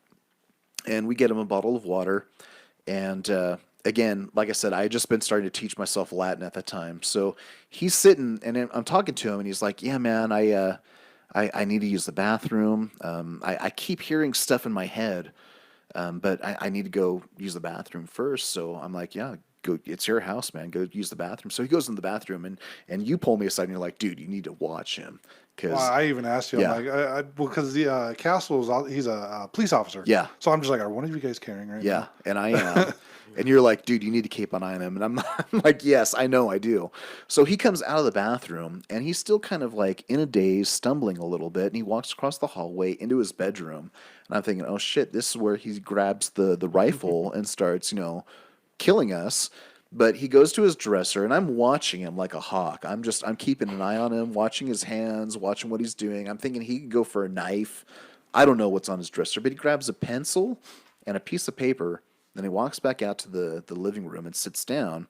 and we get him a bottle of water. And again, like I said, I had just been starting to teach myself Latin at that time. So he's sitting, and I'm talking to him, and he's like, "Yeah, man, I need to use the bathroom. I keep hearing stuff in my head, but I need to go use the bathroom first." So I'm like, "Yeah, go. It's your house, man. Go use the bathroom." So he goes in the bathroom, and you pull me aside, and you're like, "Dude, you need to watch him." Well, I even asked you, I'm like, because the Castle he's a police officer. Yeah. So I'm just like, are one of you guys carrying right now? And I am. And you're like, "Dude, you need to keep an eye on him." And I'm like, "Yes, I know, I do." So he comes out of the bathroom, and he's still kind of like in a daze, stumbling a little bit, and he walks across the hallway into his bedroom. And I'm thinking, "Oh shit, this is where he grabs the rifle and starts, killing us." But he goes to his dresser, and I'm watching him like a hawk. I'm keeping an eye on him, watching his hands, watching what he's doing. I'm thinking he could go for a knife. I don't know what's on his dresser, but he grabs a pencil and a piece of paper. Then he walks back out to the living room and sits down,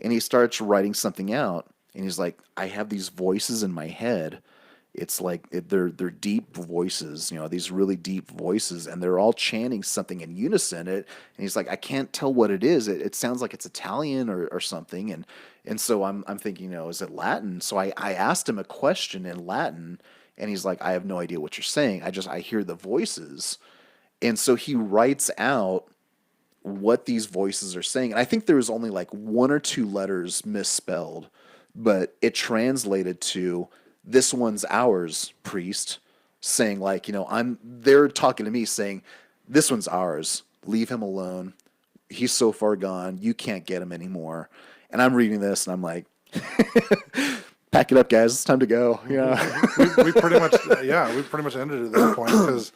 and he starts writing something out. And he's like, "I have these voices in my head. It's like they're deep voices, these really deep voices, and they're all chanting something in unison." And he's like, "I can't tell what it is. It sounds like it's Italian or something." And so I'm thinking, is it Latin? So I asked him a question in Latin, and he's like, "I have no idea what you're saying. I hear the voices." And so he writes out what these voices are saying. And I think there was only like one or two letters misspelled, but it translated to, "This one's ours, priest," saying like, they're talking to me saying, "This one's ours. Leave him alone. He's so far gone. You can't get him anymore." And I'm reading this, and I'm like, "Pack it up, guys. It's time to go." we pretty much ended it at that point because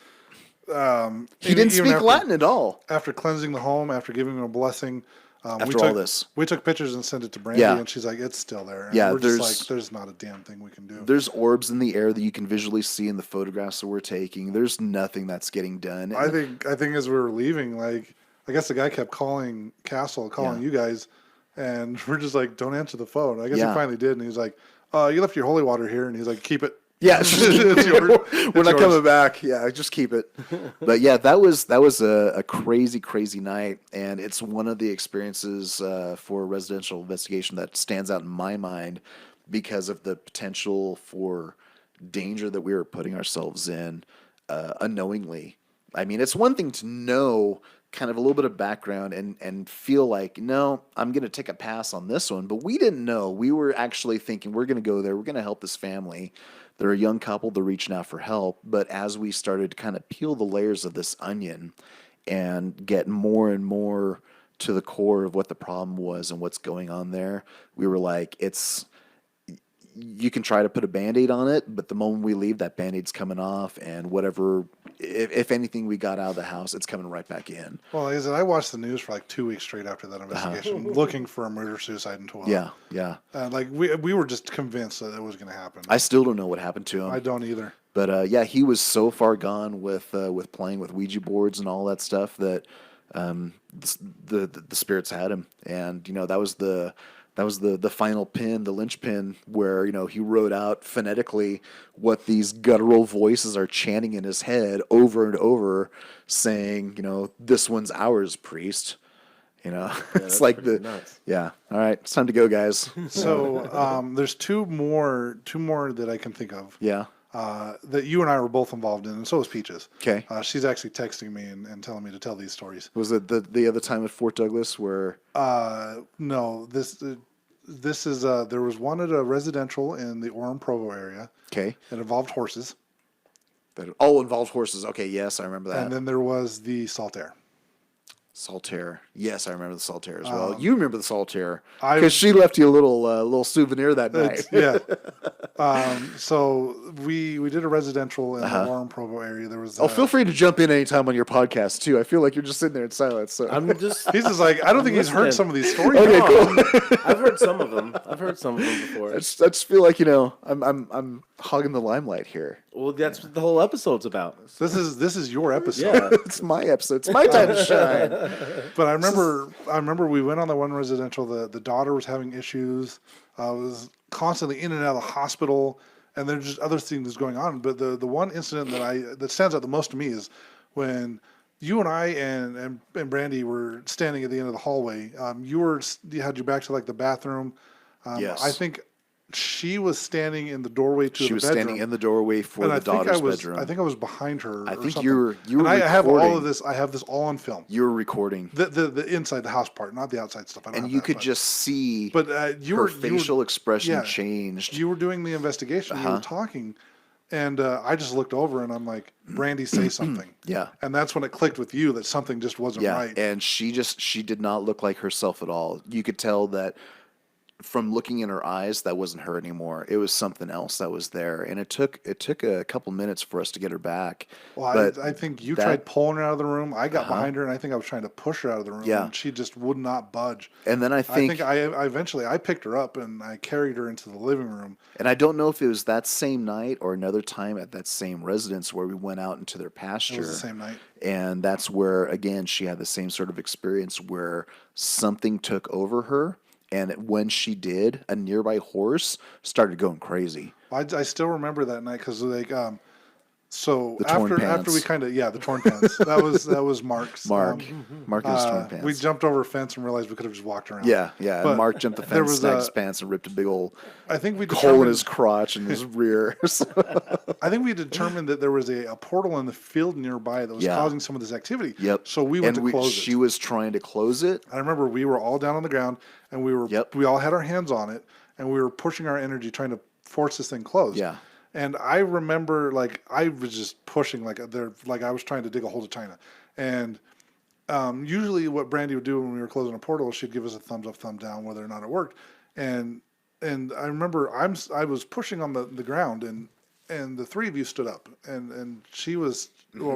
he didn't speak Latin at all. After cleansing the home, after giving him a blessing, After all this, we took pictures and sent it to Brandy, and she's like, "It's still there." And we're just like, "There's not a damn thing we can do." There's orbs in the air that you can visually see in the photographs that we're taking. There's nothing that's getting done. I think as we were leaving, like, I guess the guy kept calling Castle, you guys, and we're just like, "Don't answer the phone." I guess he finally did, and he's like, "You left your holy water here," and he's like, "Keep it." Yeah, we're not coming back. Yeah, just keep it. But yeah, that was a crazy, crazy night, and it's one of the experiences for residential investigation that stands out in my mind because of the potential for danger that we were putting ourselves in unknowingly. I mean, it's one thing to know kind of a little bit of background and feel like, no, I'm going to take a pass on this one, but we didn't know. We were actually thinking we're going to go there, we're going to help this family. They're a young couple. They're reaching out for help. But as we started to kind of peel the layers of this onion and get more and more to the core of what the problem was and what's going on there, we were like, you can try to put a Band-Aid on it, but the moment we leave, that Band-Aid's coming off, and whatever, if anything we got out of the house, it's coming right back in. Well, like I said, I watched the news for like 2 weeks straight after that investigation, looking for a murder-suicide in Toronto. Yeah, yeah. Like we were just convinced that it was going to happen. I still don't know what happened to him. I don't either. But yeah, he was so far gone with playing with Ouija boards and all that stuff that the spirits had him, and that was the final pin, the linchpin, where he wrote out phonetically what these guttural voices are chanting in his head over and over, saying, this one's ours, priest. It's like nuts. Yeah. All right, it's time to go, guys. So there's two more that I can think of. Yeah. That you and I were both involved in, and so was Peaches. Okay. She's actually texting me and telling me to tell these stories. Was it the other time at Fort Douglas where? No. This is there was one at a residential in the Orem Provo area. Okay. It involved horses. Involved horses. Okay. Yes, I remember that. And then there was the Saltaire. Saltaire. Yes, I remember the Saltaire as well. You remember the Saltaire I- she left you a little souvenir that night. Yeah. So we did a residential in the Orem Provo area. There was. Feel free to jump in anytime on your podcast too. I feel like you're just sitting there in silence. So He's just like, I don't think he's heard some of these stories. Okay, cool. I've heard some of them. Before. I just feel like I'm hogging the limelight here. Well, that's what the whole episode's about. This is your episode. Yeah. It's my episode. It's my time to shine. But I remember we went on the one residential. The daughter was having issues. Was constantly in and out of the hospital, and there's just other things going on. But the one incident that stands out the most to me is when you and I and Brandy were standing at the end of the hallway. You had your back to like the bathroom. Yes. I think she was standing in the doorway to the bedroom. She was standing in the doorway for the daughter's bedroom. I think I was behind her. I think something. you were And I have all recording. of this. I have this all on film. You were recording, The inside the house part, not the outside stuff. I don't and have you that, could but- just see. But her facial expression yeah. changed. You were doing the investigation. You were talking, and I just looked over and I'm like, "Brandy, say something." Yeah. And that's when it clicked with you that something just wasn't right. And she did not look like herself at all. You could tell that from looking in her eyes, that wasn't her anymore. It was something else that was there, and it took a couple minutes for us to get her back. Well, but I think you tried pulling her out of the room. I got behind her, and I think I was trying to push her out of the room. Yeah. And she just would not budge. And then I think I eventually picked her up and I carried her into the living room. and I don't know if it was that same night or another time at that same residence where we went out into their pasture. It was the same night. And that's where, again, she had the same sort of experience where something took over her. And when she did, a nearby horse started going crazy. I still remember that night because so The torn after pants. we the torn pants. that was Mark's. Mark and his torn pants. We jumped over a fence and realized we could have just walked around. Yeah. But And Mark jumped the there fence, was snagged his pants, and ripped a big old I think we hole in determined. his crotch and his rear. I think we determined that there was a portal in the field nearby that was Yeah. causing some of this activity. Yep. So we went to close She it. was trying to close it. I remember we were all down on the ground and we all had our hands on it and we were pushing our energy trying to force this thing closed. Yeah. And I remember I was just pushing like I was trying to dig a hole to China. And usually what Brandy would do when we were closing a portal, she'd give us a thumbs up, thumb down, whether or not it worked. And I remember I was pushing on the ground and the three of you stood up and she was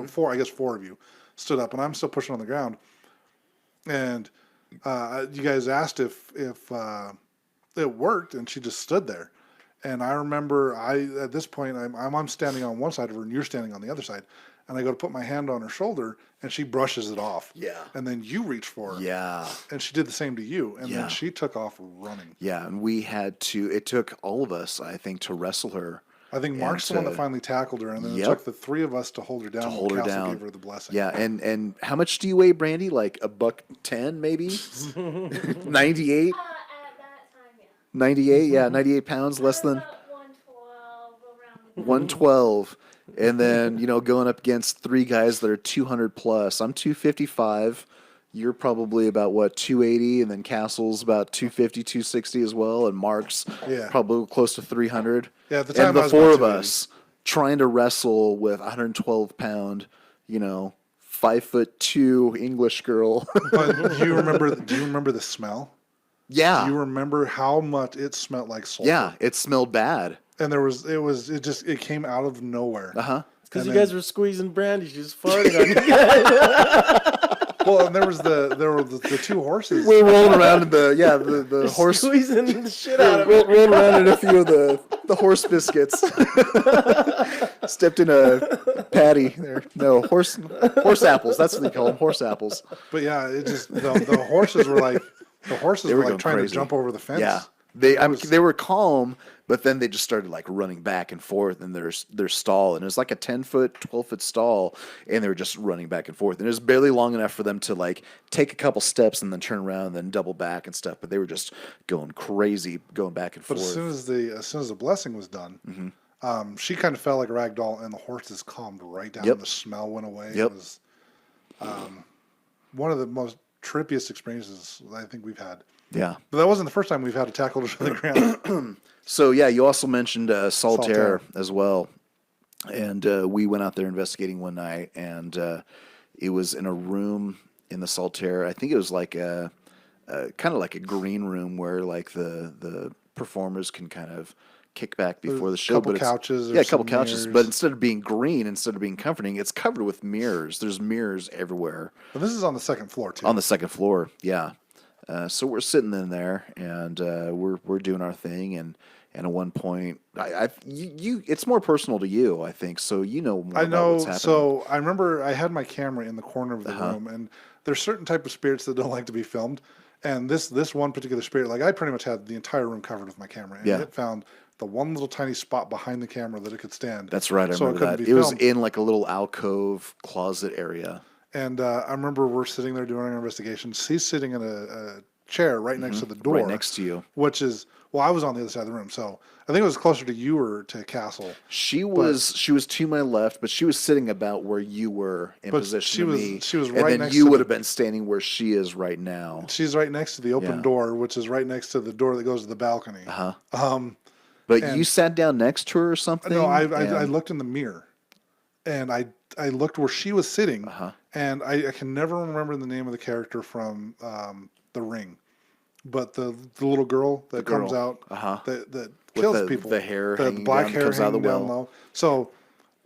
four of you stood up and I'm still pushing on the ground. And you guys asked if it worked and she just stood there. And I remember at this point I'm standing on one side of her and you're standing on the other side. And I go to put my hand on her shoulder and she brushes it off. Yeah. And then you reach for her. Yeah. And she did the same to you. And Yeah. then she took off running. Yeah. And it took all of us, I think, to wrestle her. I think Mark's the one that finally tackled her. And then it took the three of us to hold her down. Castle gave her the blessing. Yeah. And how much do you weigh, Brandy? Like $110 maybe? 98? At that time, yeah. 98? Yeah. 98 pounds, less than About 112, around 112. And then, going up against three guys that are 200 plus. I'm 255. you're probably about what 280, and then Castle's about 250, 260 as well, and Mark's probably close to 300. Yeah, at the time and I the was four about of us trying to wrestle with 112-pound, 5'2" English girl. But do you remember the smell? Yeah. Do you remember how much it smelled like sulfur? Yeah, it smelled bad. And it came out of nowhere. Uh-huh. Because you guys were squeezing brandy, just farting on you guys. Well, and there were the two horses. We were rolling around in the horse squeezing the shit out of rolling around in a few of the horse biscuits. Stepped in a patty there. No, horse apples. That's what they call them, horse apples. But yeah, it just the horses were like trying crazy. to jump over the fence. Yeah. They were calm, but then they just started like running back and forth in their stall, and it was like a 10-foot, 12-foot stall, and they were just running back and forth, and it was barely long enough for them to like take a couple steps and then turn around and then double back and stuff. But they were just going crazy, going back and forth. But as soon as the blessing was done, she kind of fell like a rag doll, and the horses calmed right down. Yep. The smell went away. Yep. It was one of the most trippiest experiences I think we've had. Yeah. But that wasn't the first time we've had to tackle to the ground. So, yeah, you also mentioned Saltaire as well. And we went out there investigating one night, and it was in a room in the Saltaire. I think it was like kind of like a green room where like the performers can kind of kick back before the show. Couple couches. A couple couches. But instead of being green, instead of being comforting, it's covered with mirrors. There's mirrors everywhere. But this is on the second floor, too. On the second floor, yeah. So we're sitting in there, and we're doing our thing, and at one point, it's more personal to you, I think. So you know more about what's happening. So I remember I had my camera in the corner of the room, and there's certain type of spirits that don't like to be filmed, and this one particular spirit, like I pretty much had the entire room covered with my camera, and it found the one little tiny spot behind the camera that it could stand. That's right, I remember that. It was in like a little alcove closet area. And I remember we're sitting there doing our investigation. She's sitting in a chair right next to the door. Right next to you. Which is, well, I was on the other side of the room. So I think it was closer to you or to Castle. She was to my left, but she was sitting about where you were in position to me. She was right next to me. And then you would have been standing where she is right now. She's right next to the open door, which is right next to the door that goes to the balcony. But you sat down next to her or something? No, I looked in the mirror. And I looked where she was sitting, and I can never remember the name of the character from The Ring, but the little girl that comes out that kills people. The hair, the black hair comes out of the well. Down low. So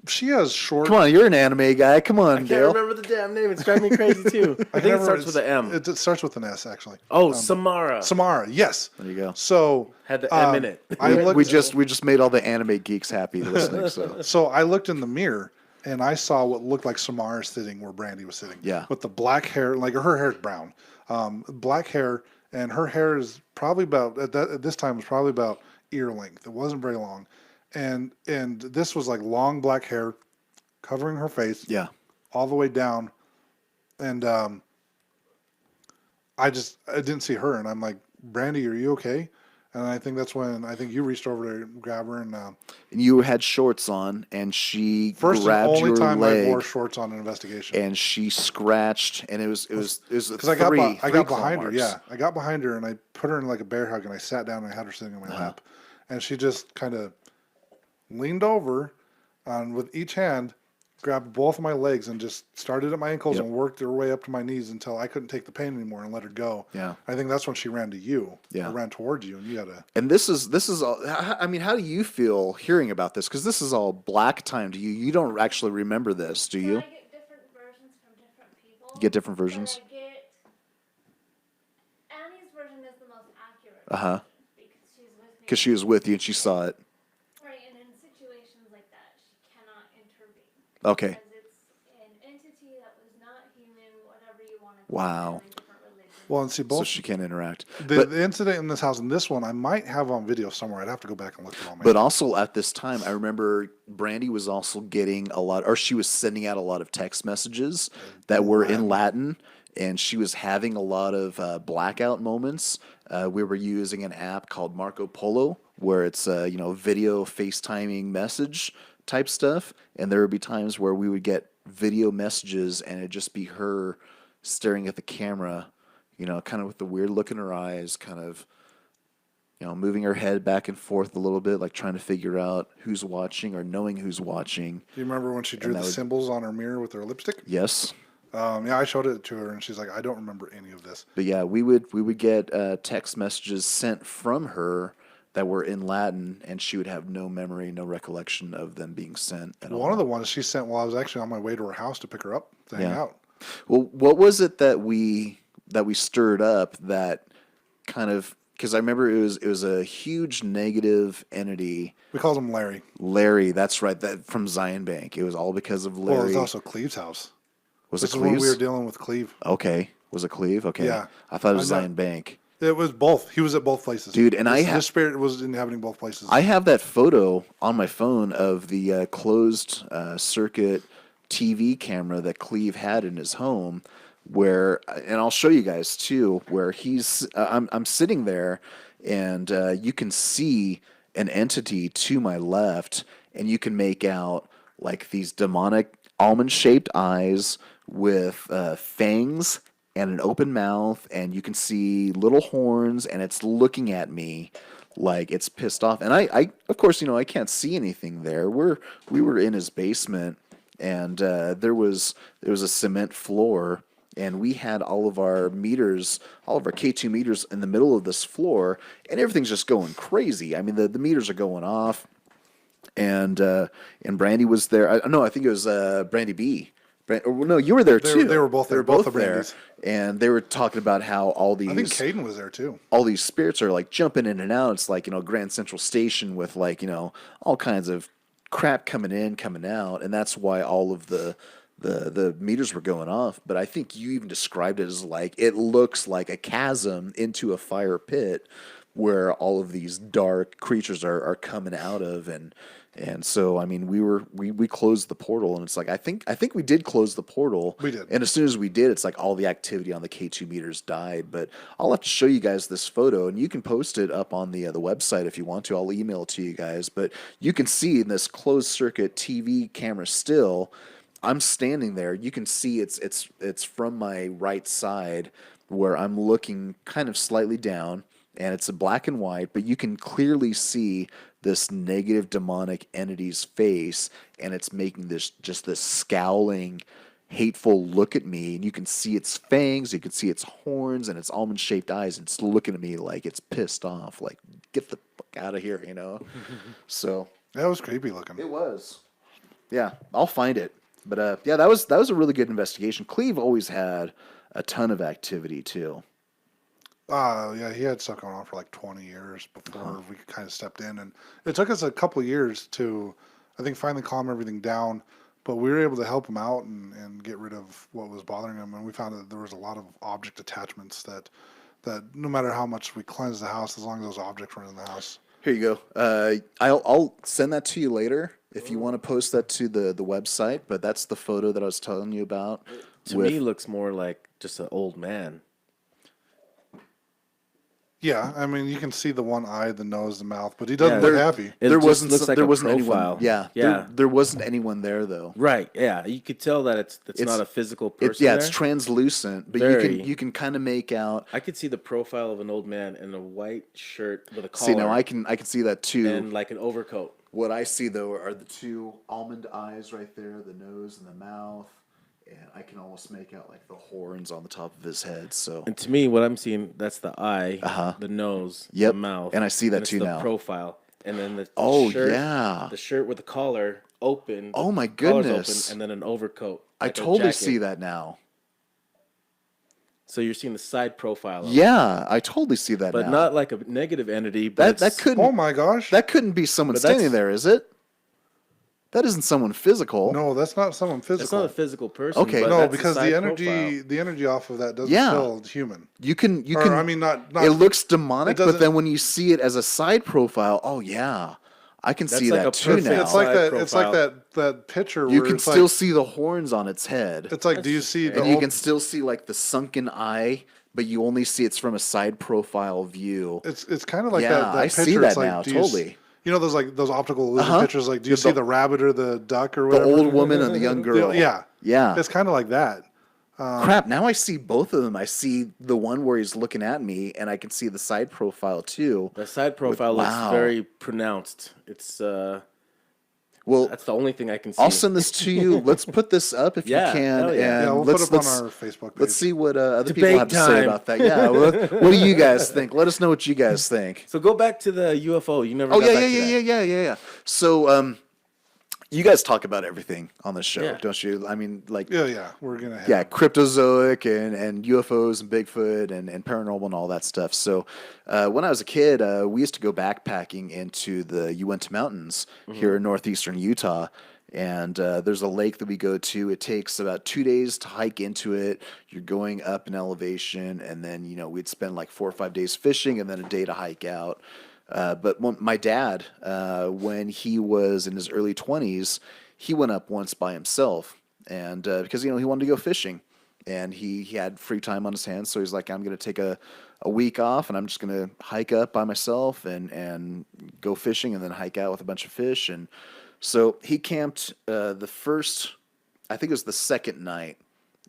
she has short. Come on, you're an anime guy. Come on, I Dale. can't remember the damn name. It's driving me crazy too. I think it starts with an M. It starts with an S, actually. Oh, Samara. Samara, yes. There you go. So had the M in it. We just made all the anime geeks happy listening. So I looked in the mirror. And I saw what looked like Samara sitting where Brandy was sitting. Yeah. With the black hair, like her hair is brown. Black hair, and her hair is probably about, at this time, was probably about ear length. It wasn't very long. And this was like long black hair covering her face. Yeah. All the way down. And I didn't see her. And I'm like, Brandy, are you okay? And I think that's when you reached over to grab her, and you had shorts on, and she first grabbed and only your time leg, I wore shorts on an investigation, and she scratched, and it was because I got behind her. Yeah, I got behind her, and I put her in like a bear hug, and I sat down, and I had her sitting on my lap, and she just kind of leaned over, and with each hand grabbed both of my legs and just started at my ankles and worked her way up to my knees until I couldn't take the pain anymore and let her go. Yeah. I think that's when she ran to you. Yeah. Or ran towards you, and you had to. And this is all. I mean, how do you feel hearing about this? Because this is all black time to you. You don't actually remember this, do you? I get different versions from different people. You get different versions. But I get Annie's version is the most accurate. Because she was with you and she saw it. Right, and in situations like that, she cannot intervene. Okay. Because it's an entity that was not human, whatever you want to Wow. Well, and see both. So she can't interact. The incident in this house and this one, I might have on video somewhere. I'd have to go back and look at all my. But also at this time, I remember Brandy was also getting a lot, or she was sending out a lot of text messages that were in Latin, and she was having a lot of blackout moments. We were using an app called Marco Polo, where it's video FaceTiming message type stuff, and there would be times where we would get video messages, and it'd just be her staring at the camera, kind of with the weird look in her eyes, kind of, moving her head back and forth a little bit, like trying to figure out who's watching or knowing who's watching. Do you remember when she drew the symbols on her mirror with her lipstick? Yes. I showed it to her, and she's like, I don't remember any of this. But yeah, we would get text messages sent from her that were in Latin, and she would have no memory, no recollection of them being sent at all. One of the ones she sent while I was actually on my way to her house to pick her up to hang out. Well, what was it that we stirred up that kind of, because I remember it was a huge negative entity. We called him Larry. Larry, that's right, that from Zion Bank. It was all because of Larry. Well, it was also Cleve's house. Was this it is when Cleve's? we were dealing with Cleve. Okay. Was it Cleve? Okay. Yeah. I thought it was Zion Bank. It was both. He was at both places. Dude, and his spirit was inhabiting both places. I have that photo on my phone of the closed circuit TV camera that Cleve had in his home, where, and I'll show you guys too, where I'm sitting there, and you can see an entity to my left, and you can make out like these demonic almond-shaped eyes with fangs and an open mouth, and you can see little horns, and it's looking at me like it's pissed off. And I of course, I can't see anything there. We were in his basement, and there was a cement floor, and we had all of our meters, all of our K2 meters in the middle of this floor, and everything's just going crazy. I mean, the meters are going off, and Brandy was there. I think it was Brandy B. No, you were there too. They were both there. Both the there, Brandys. and they were talking about how all these. I think Caden was there too. All these spirits are like jumping in and out. It's like Grand Central Station with like all kinds of crap coming in, coming out, and that's why all of the meters were going off. But I think you even described it as like it looks like a chasm into a fire pit where all of these dark creatures are coming out of, and so I mean we closed the portal, and it's like I think we did close the portal. We did. And as soon as we did, it's like all the activity on the K2 meters died. But I'll have to show you guys this photo, and you can post it up on the website if you want to. I'll email it to you guys. But you can see in this closed circuit TV camera still, I'm standing there. You can see it's from my right side where I'm looking kind of slightly down, and it's a black and white, but you can clearly see this negative demonic entity's face, and it's making this scowling, hateful look at me, and you can see its fangs, you can see its horns, and its almond-shaped eyes, and it's looking at me like it's pissed off, like, get the fuck out of here, So That was creepy looking. it was. Yeah, I'll find it. But yeah, that was a really good investigation. Cleve always had a ton of activity too. Yeah, he had stuff going on for like 20 years before we kind of stepped in, and it took us a couple of years to, I think, finally calm everything down. But we were able to help him out and get rid of what was bothering him, and we found that there was a lot of object attachments that no matter how much we cleansed the house, as long as those objects were in the house. Here you go. I'll send that to you later if you want to post that to the website. But that's the photo that I was telling you about. To me, looks more like just an old man. Yeah, I mean, you can see the one eye, the nose, the mouth, but he doesn't look happy. There wasn't profile. anyone. Yeah. There wasn't anyone there though. Right. Yeah, you could tell that it's not a physical person. It's translucent, but you can kind of make out. I could see the profile of an old man in a white shirt with a collar. See, now I can see that too. And like an overcoat. What I see though are the two almond eyes right there, the nose and the mouth. And I can almost make out like the horns on the top of his head. So, and to me, what I'm seeing, that's the eye, the nose, the mouth, and I see that too the now. Profile, and then the shirt, the shirt with the collar open. Oh my goodness! Open, and then an overcoat. I totally see that now. So you're seeing the side profile. Yeah, I totally see that but now. not like a negative entity. But that couldn't. Oh my gosh! That couldn't be someone standing there, is it? That isn't someone physical. No, that's not someone physical. It's not a physical person. Okay, but no, because the profile. energy off of that doesn't feel human. You can. I mean, not. It looks demonic, but then when you see it as a side profile, oh yeah, I can see like that too now. It's like that. It's like that picture. You where can it's still like, see the horns on its head. It's like, do you see the? And you can still see like the sunken eye, but you only see it's from a side profile view. It's kind of like that picture. I see that it's like, now, totally. You know those optical illusion pictures, like do you see the rabbit or the duck or The whatever? old woman and the young girl. Yeah. Yeah. It's kind of like that. Crap, now I see both of them. I see the one where he's looking at me, and I can see the side profile too. The side profile looks wow. very pronounced. It's Well, that's the only thing I can see. I'll send this to you. Let's put this up if Yeah, you can. hell yeah. And Yeah, we'll put it up on our Facebook page. Let's see what other Debate people have to say time. about that. Yeah, what do you guys think? Let us know what you guys think. So go back to the UFO. You never. Oh got yeah, back to that. yeah. So you guys talk about everything on this show, Yeah. don't you? I mean, like Yeah, we're gonna have. yeah, cryptozoic and UFOs and Bigfoot and paranormal and all that stuff. So when I was a kid, we used to go backpacking into the Uinta Mountains here in northeastern Utah. And there's a lake that we go to. It takes about 2 days to hike into it. You're going up in elevation, and then we'd spend like 4 or 5 days fishing, and then a day to hike out. But my dad, when he was in his early 20s, he went up once by himself, and because he wanted to go fishing, and he had free time on his hands, so he's like, I'm going to take a week off, and I'm just going to hike up by myself and go fishing, and then hike out with a bunch of fish. And so he camped the first, I think it was the second night.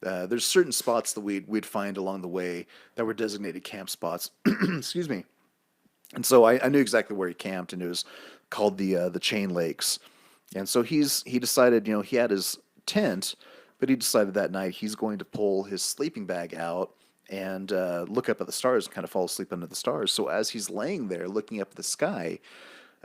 There's certain spots that we'd find along the way that were designated camp spots. Excuse me. And so I knew exactly where he camped, and it was called the Chain Lakes. And so he decided, he had his tent, but he decided that night he's going to pull his sleeping bag out and look up at the stars and kind of fall asleep under the stars. So as he's laying there looking up at the sky,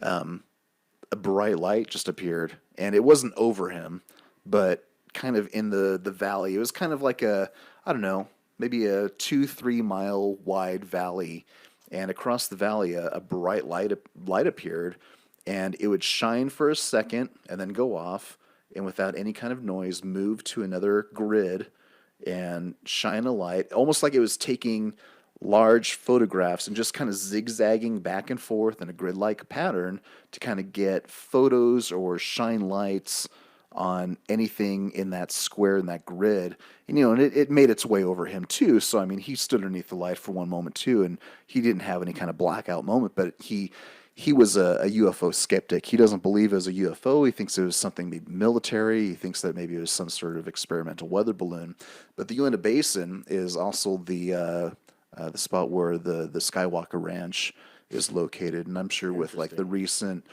a bright light just appeared, and it wasn't over him, but kind of in the valley. It was kind of like I don't know, maybe a 2-3 mile wide valley. And across the valley, a bright light appeared, and it would shine for a second and then go off, and without any kind of noise, move to another grid and shine a light, almost like it was taking large photographs and just kind of zigzagging back and forth in a grid-like pattern to kind of get photos or shine lights on anything in that square, in that grid. And, and it made its way over him too. So, I mean, he stood underneath the light for one moment too, and he didn't have any kind of blackout moment, but he was a UFO skeptic. He doesn't believe it was a UFO. He thinks it was something maybe military. He thinks that maybe it was some sort of experimental weather balloon. But the Uinta Basin is also the spot where the Skywalker Ranch is located. And I'm sure with like the recent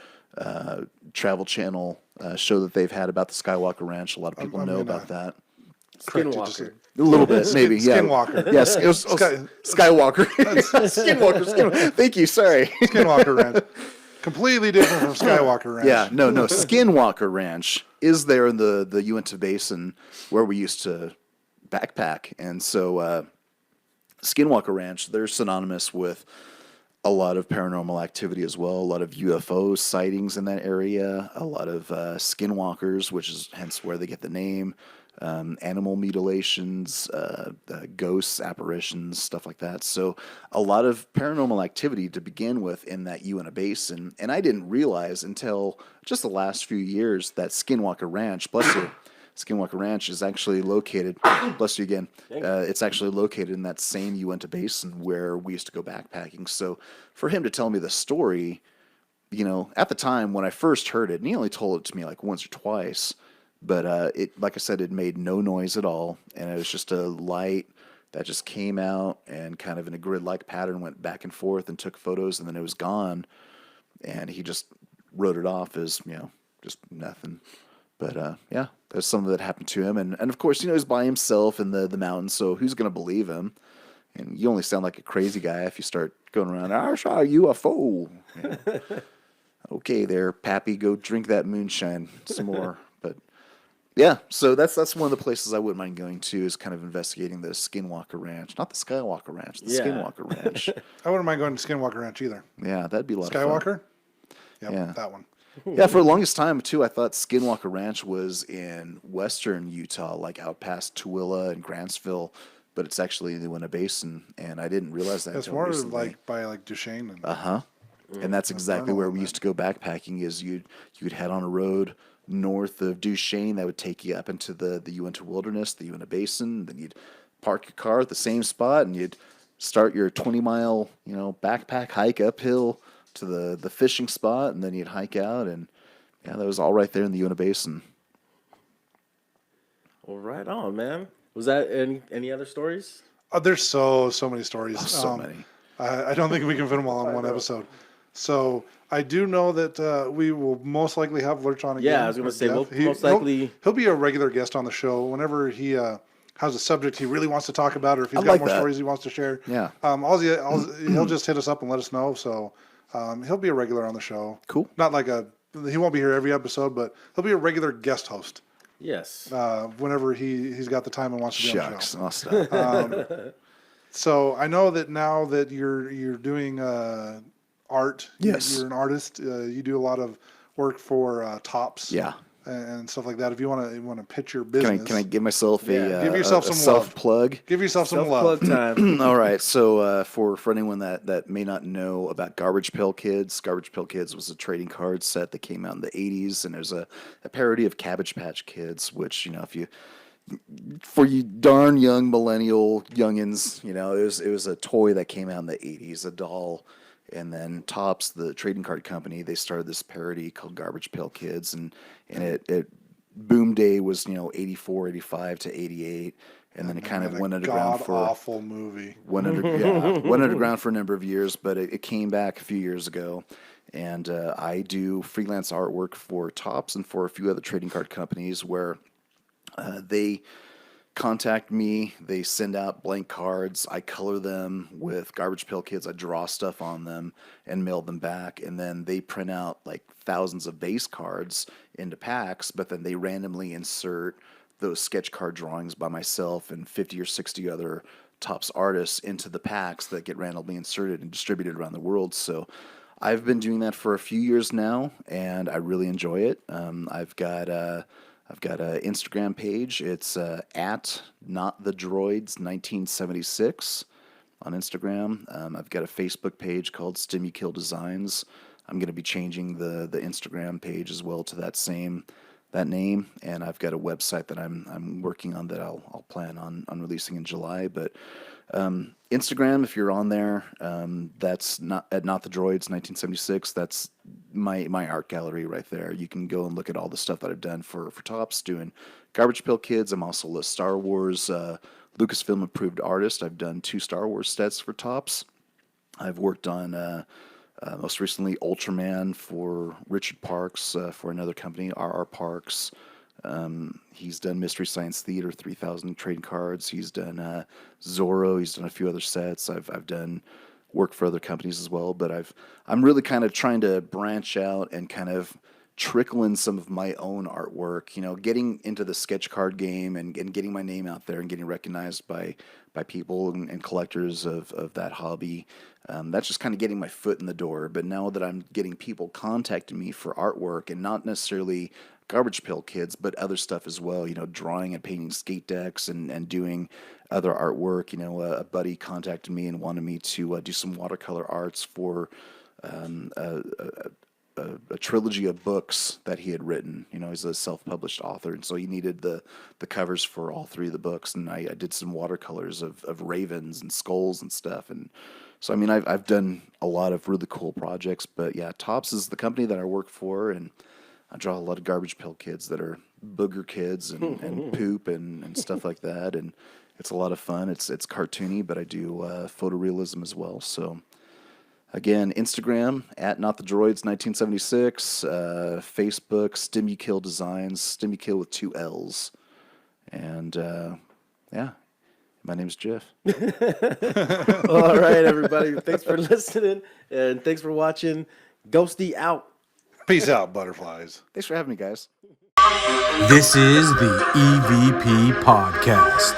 Travel Channel show that they've had about the Skywalker Ranch, a lot of people know about that. Skinwalker. A little bit, maybe. Yeah. Skinwalker. Yes. It was, Skywalker. Skinwalker. Thank you. Sorry. Skinwalker Ranch. Completely different from Skywalker Ranch. Yeah. No. Skinwalker Ranch is there in the Uinta Basin where we used to backpack. And so Skinwalker Ranch, they're synonymous with a lot of paranormal activity as well, a lot of UFO sightings in that area, a lot of skinwalkers, which is hence where they get the name, animal mutilations, ghosts, apparitions, stuff like that. So a lot of paranormal activity to begin with in that Uinta Basin. And I didn't realize until just the last few years that Skinwalker Ranch, bless you, Skinwalker Ranch is actually located, bless you again, it's actually located in that same Uinta Basin where we used to go backpacking. So for him to tell me the story, at the time when I first heard it, and he only told it to me like once or twice, but it, like I said, it made no noise at all, and it was just a light that just came out and kind of in a grid-like pattern went back and forth and took photos, and then it was gone, and he just wrote it off as, just nothing. But yeah, there's something that happened to him, and of course, he's by himself in the mountains, so who's going to believe him? And you only sound like a crazy guy if you start going around, I saw a UFO. Okay there, Pappy, go drink that moonshine some more. But yeah, so that's one of the places I wouldn't mind going to, is kind of investigating the Skinwalker Ranch. Not the Skywalker Ranch, the Skinwalker Ranch. I wouldn't mind going to Skinwalker Ranch either. Yeah, that'd be a lot of fun. Skywalker? Yep, Yeah. that one. Yeah, for the longest time, too, I thought Skinwalker Ranch was in western Utah, like out past Tooele and Grantsville, but it's actually in the Uinta Basin, and I didn't realize that It's until more recently. like by like Duchesne. And, Uh-huh. And that's exactly where we used to go backpacking, is you'd head on a road north of Duchesne that would take you up into the Uinta Wilderness, the Uinta Basin, then you'd park your car at the same spot, and you'd start your 20-mile, backpack hike uphill to the fishing spot, and then you'd hike out, and yeah, that was all right there in the Uinta Basin. Well, right on, man. Was that any other stories? There's so many stories. So many. I don't think we can fit them all in one episode. So I do know that we will most likely have Lurch on again. Yeah, I was going to say, Jeff. most likely. He'll be a regular guest on the show whenever he has a subject he really wants to talk about, or if he's I got like more that. stories he wants to share. Yeah. He'll just hit us up and let us know. So he'll be a regular on the show. Cool. Not like he won't be here every episode, but he'll be a regular guest host. Yes. Whenever he's got the time and wants to be on the show. Shucks. I'll stop. So I know that now that you're doing art. Yes. You're an artist. You do a lot of work for Tops. Yeah. And stuff like that. If you want to pitch your business, Can I give myself give yourself some self plug? Give yourself some love. Self-plug time. All right. So for anyone that may not know about Garbage Pail Kids was a trading card set that came out in the 80s, and there's a parody of Cabbage Patch Kids, which, for you darn young millennial youngins, it was a toy that came out in the 80s, a doll. And then Topps, the trading card company, they started this parody called Garbage Pail Kids, and it boom day was 84, 85 to 88, and then it kind of went underground for awful movie. went underground for a number of years, but it came back a few years ago. And I do freelance artwork for Topps and for a few other trading card companies where they contact me, they send out blank cards, I color them with Garbage Pail Kids, I draw stuff on them and mail them back, and then they print out like thousands of base cards into packs, but then they randomly insert those sketch card drawings by myself and 50 or 60 other Topps artists into the packs that get randomly inserted and distributed around the world. So I've been doing that for a few years now, and I really enjoy it. I've got an Instagram page. It's at NotTheDroids1976 on Instagram. I've got a Facebook page called StimuKill Designs. I'm going to be changing the Instagram page as well to that name, and I've got a website that I'm working on that I'll plan on releasing in July. But Instagram, if you're on there, that's not at NotTheDroids1976. That's my art gallery right there. You can go and look at all the stuff that I've done for Topps, doing Garbage Pail Kids. I'm also a Star Wars Lucasfilm approved artist. I've done 2 Star Wars sets for Topps. I've worked on most recently Ultraman for Richard Parks for another company, RR Parks. He's done Mystery Science Theater 3000 trading cards. He's done Zorro. He's done a few other sets. I've done work for other companies as well, but I'm really kind of trying to branch out and kind of trickle in some of my own artwork, getting into the sketch card game and getting my name out there and getting recognized by people and collectors of that hobby. That's just kind of getting my foot in the door. But now that I'm getting people contacting me for artwork, and not necessarily Garbage Pail Kids, but other stuff as well, drawing and painting skate decks and doing other artwork. A buddy contacted me and wanted me to do some watercolor arts for a trilogy of books that he had written. He's a self-published author, and so he needed the covers for all 3 of the books, and I did some watercolors of ravens and skulls and stuff. And so, I've done a lot of really cool projects, but yeah, Topps is the company that I work for, and I draw a lot of Garbage Pail Kids that are booger kids and poop and stuff like that, and it's a lot of fun. It's cartoony, but I do photorealism as well. So again, Instagram at NotTheDroids1976, Facebook StimuKill Designs, StimuKill with 2 L's, and yeah, my name's Jeff. All right, everybody. Thanks for listening, and thanks for watching. Ghosty out. Peace out, butterflies. Thanks for having me, guys. This is the EVP Podcast.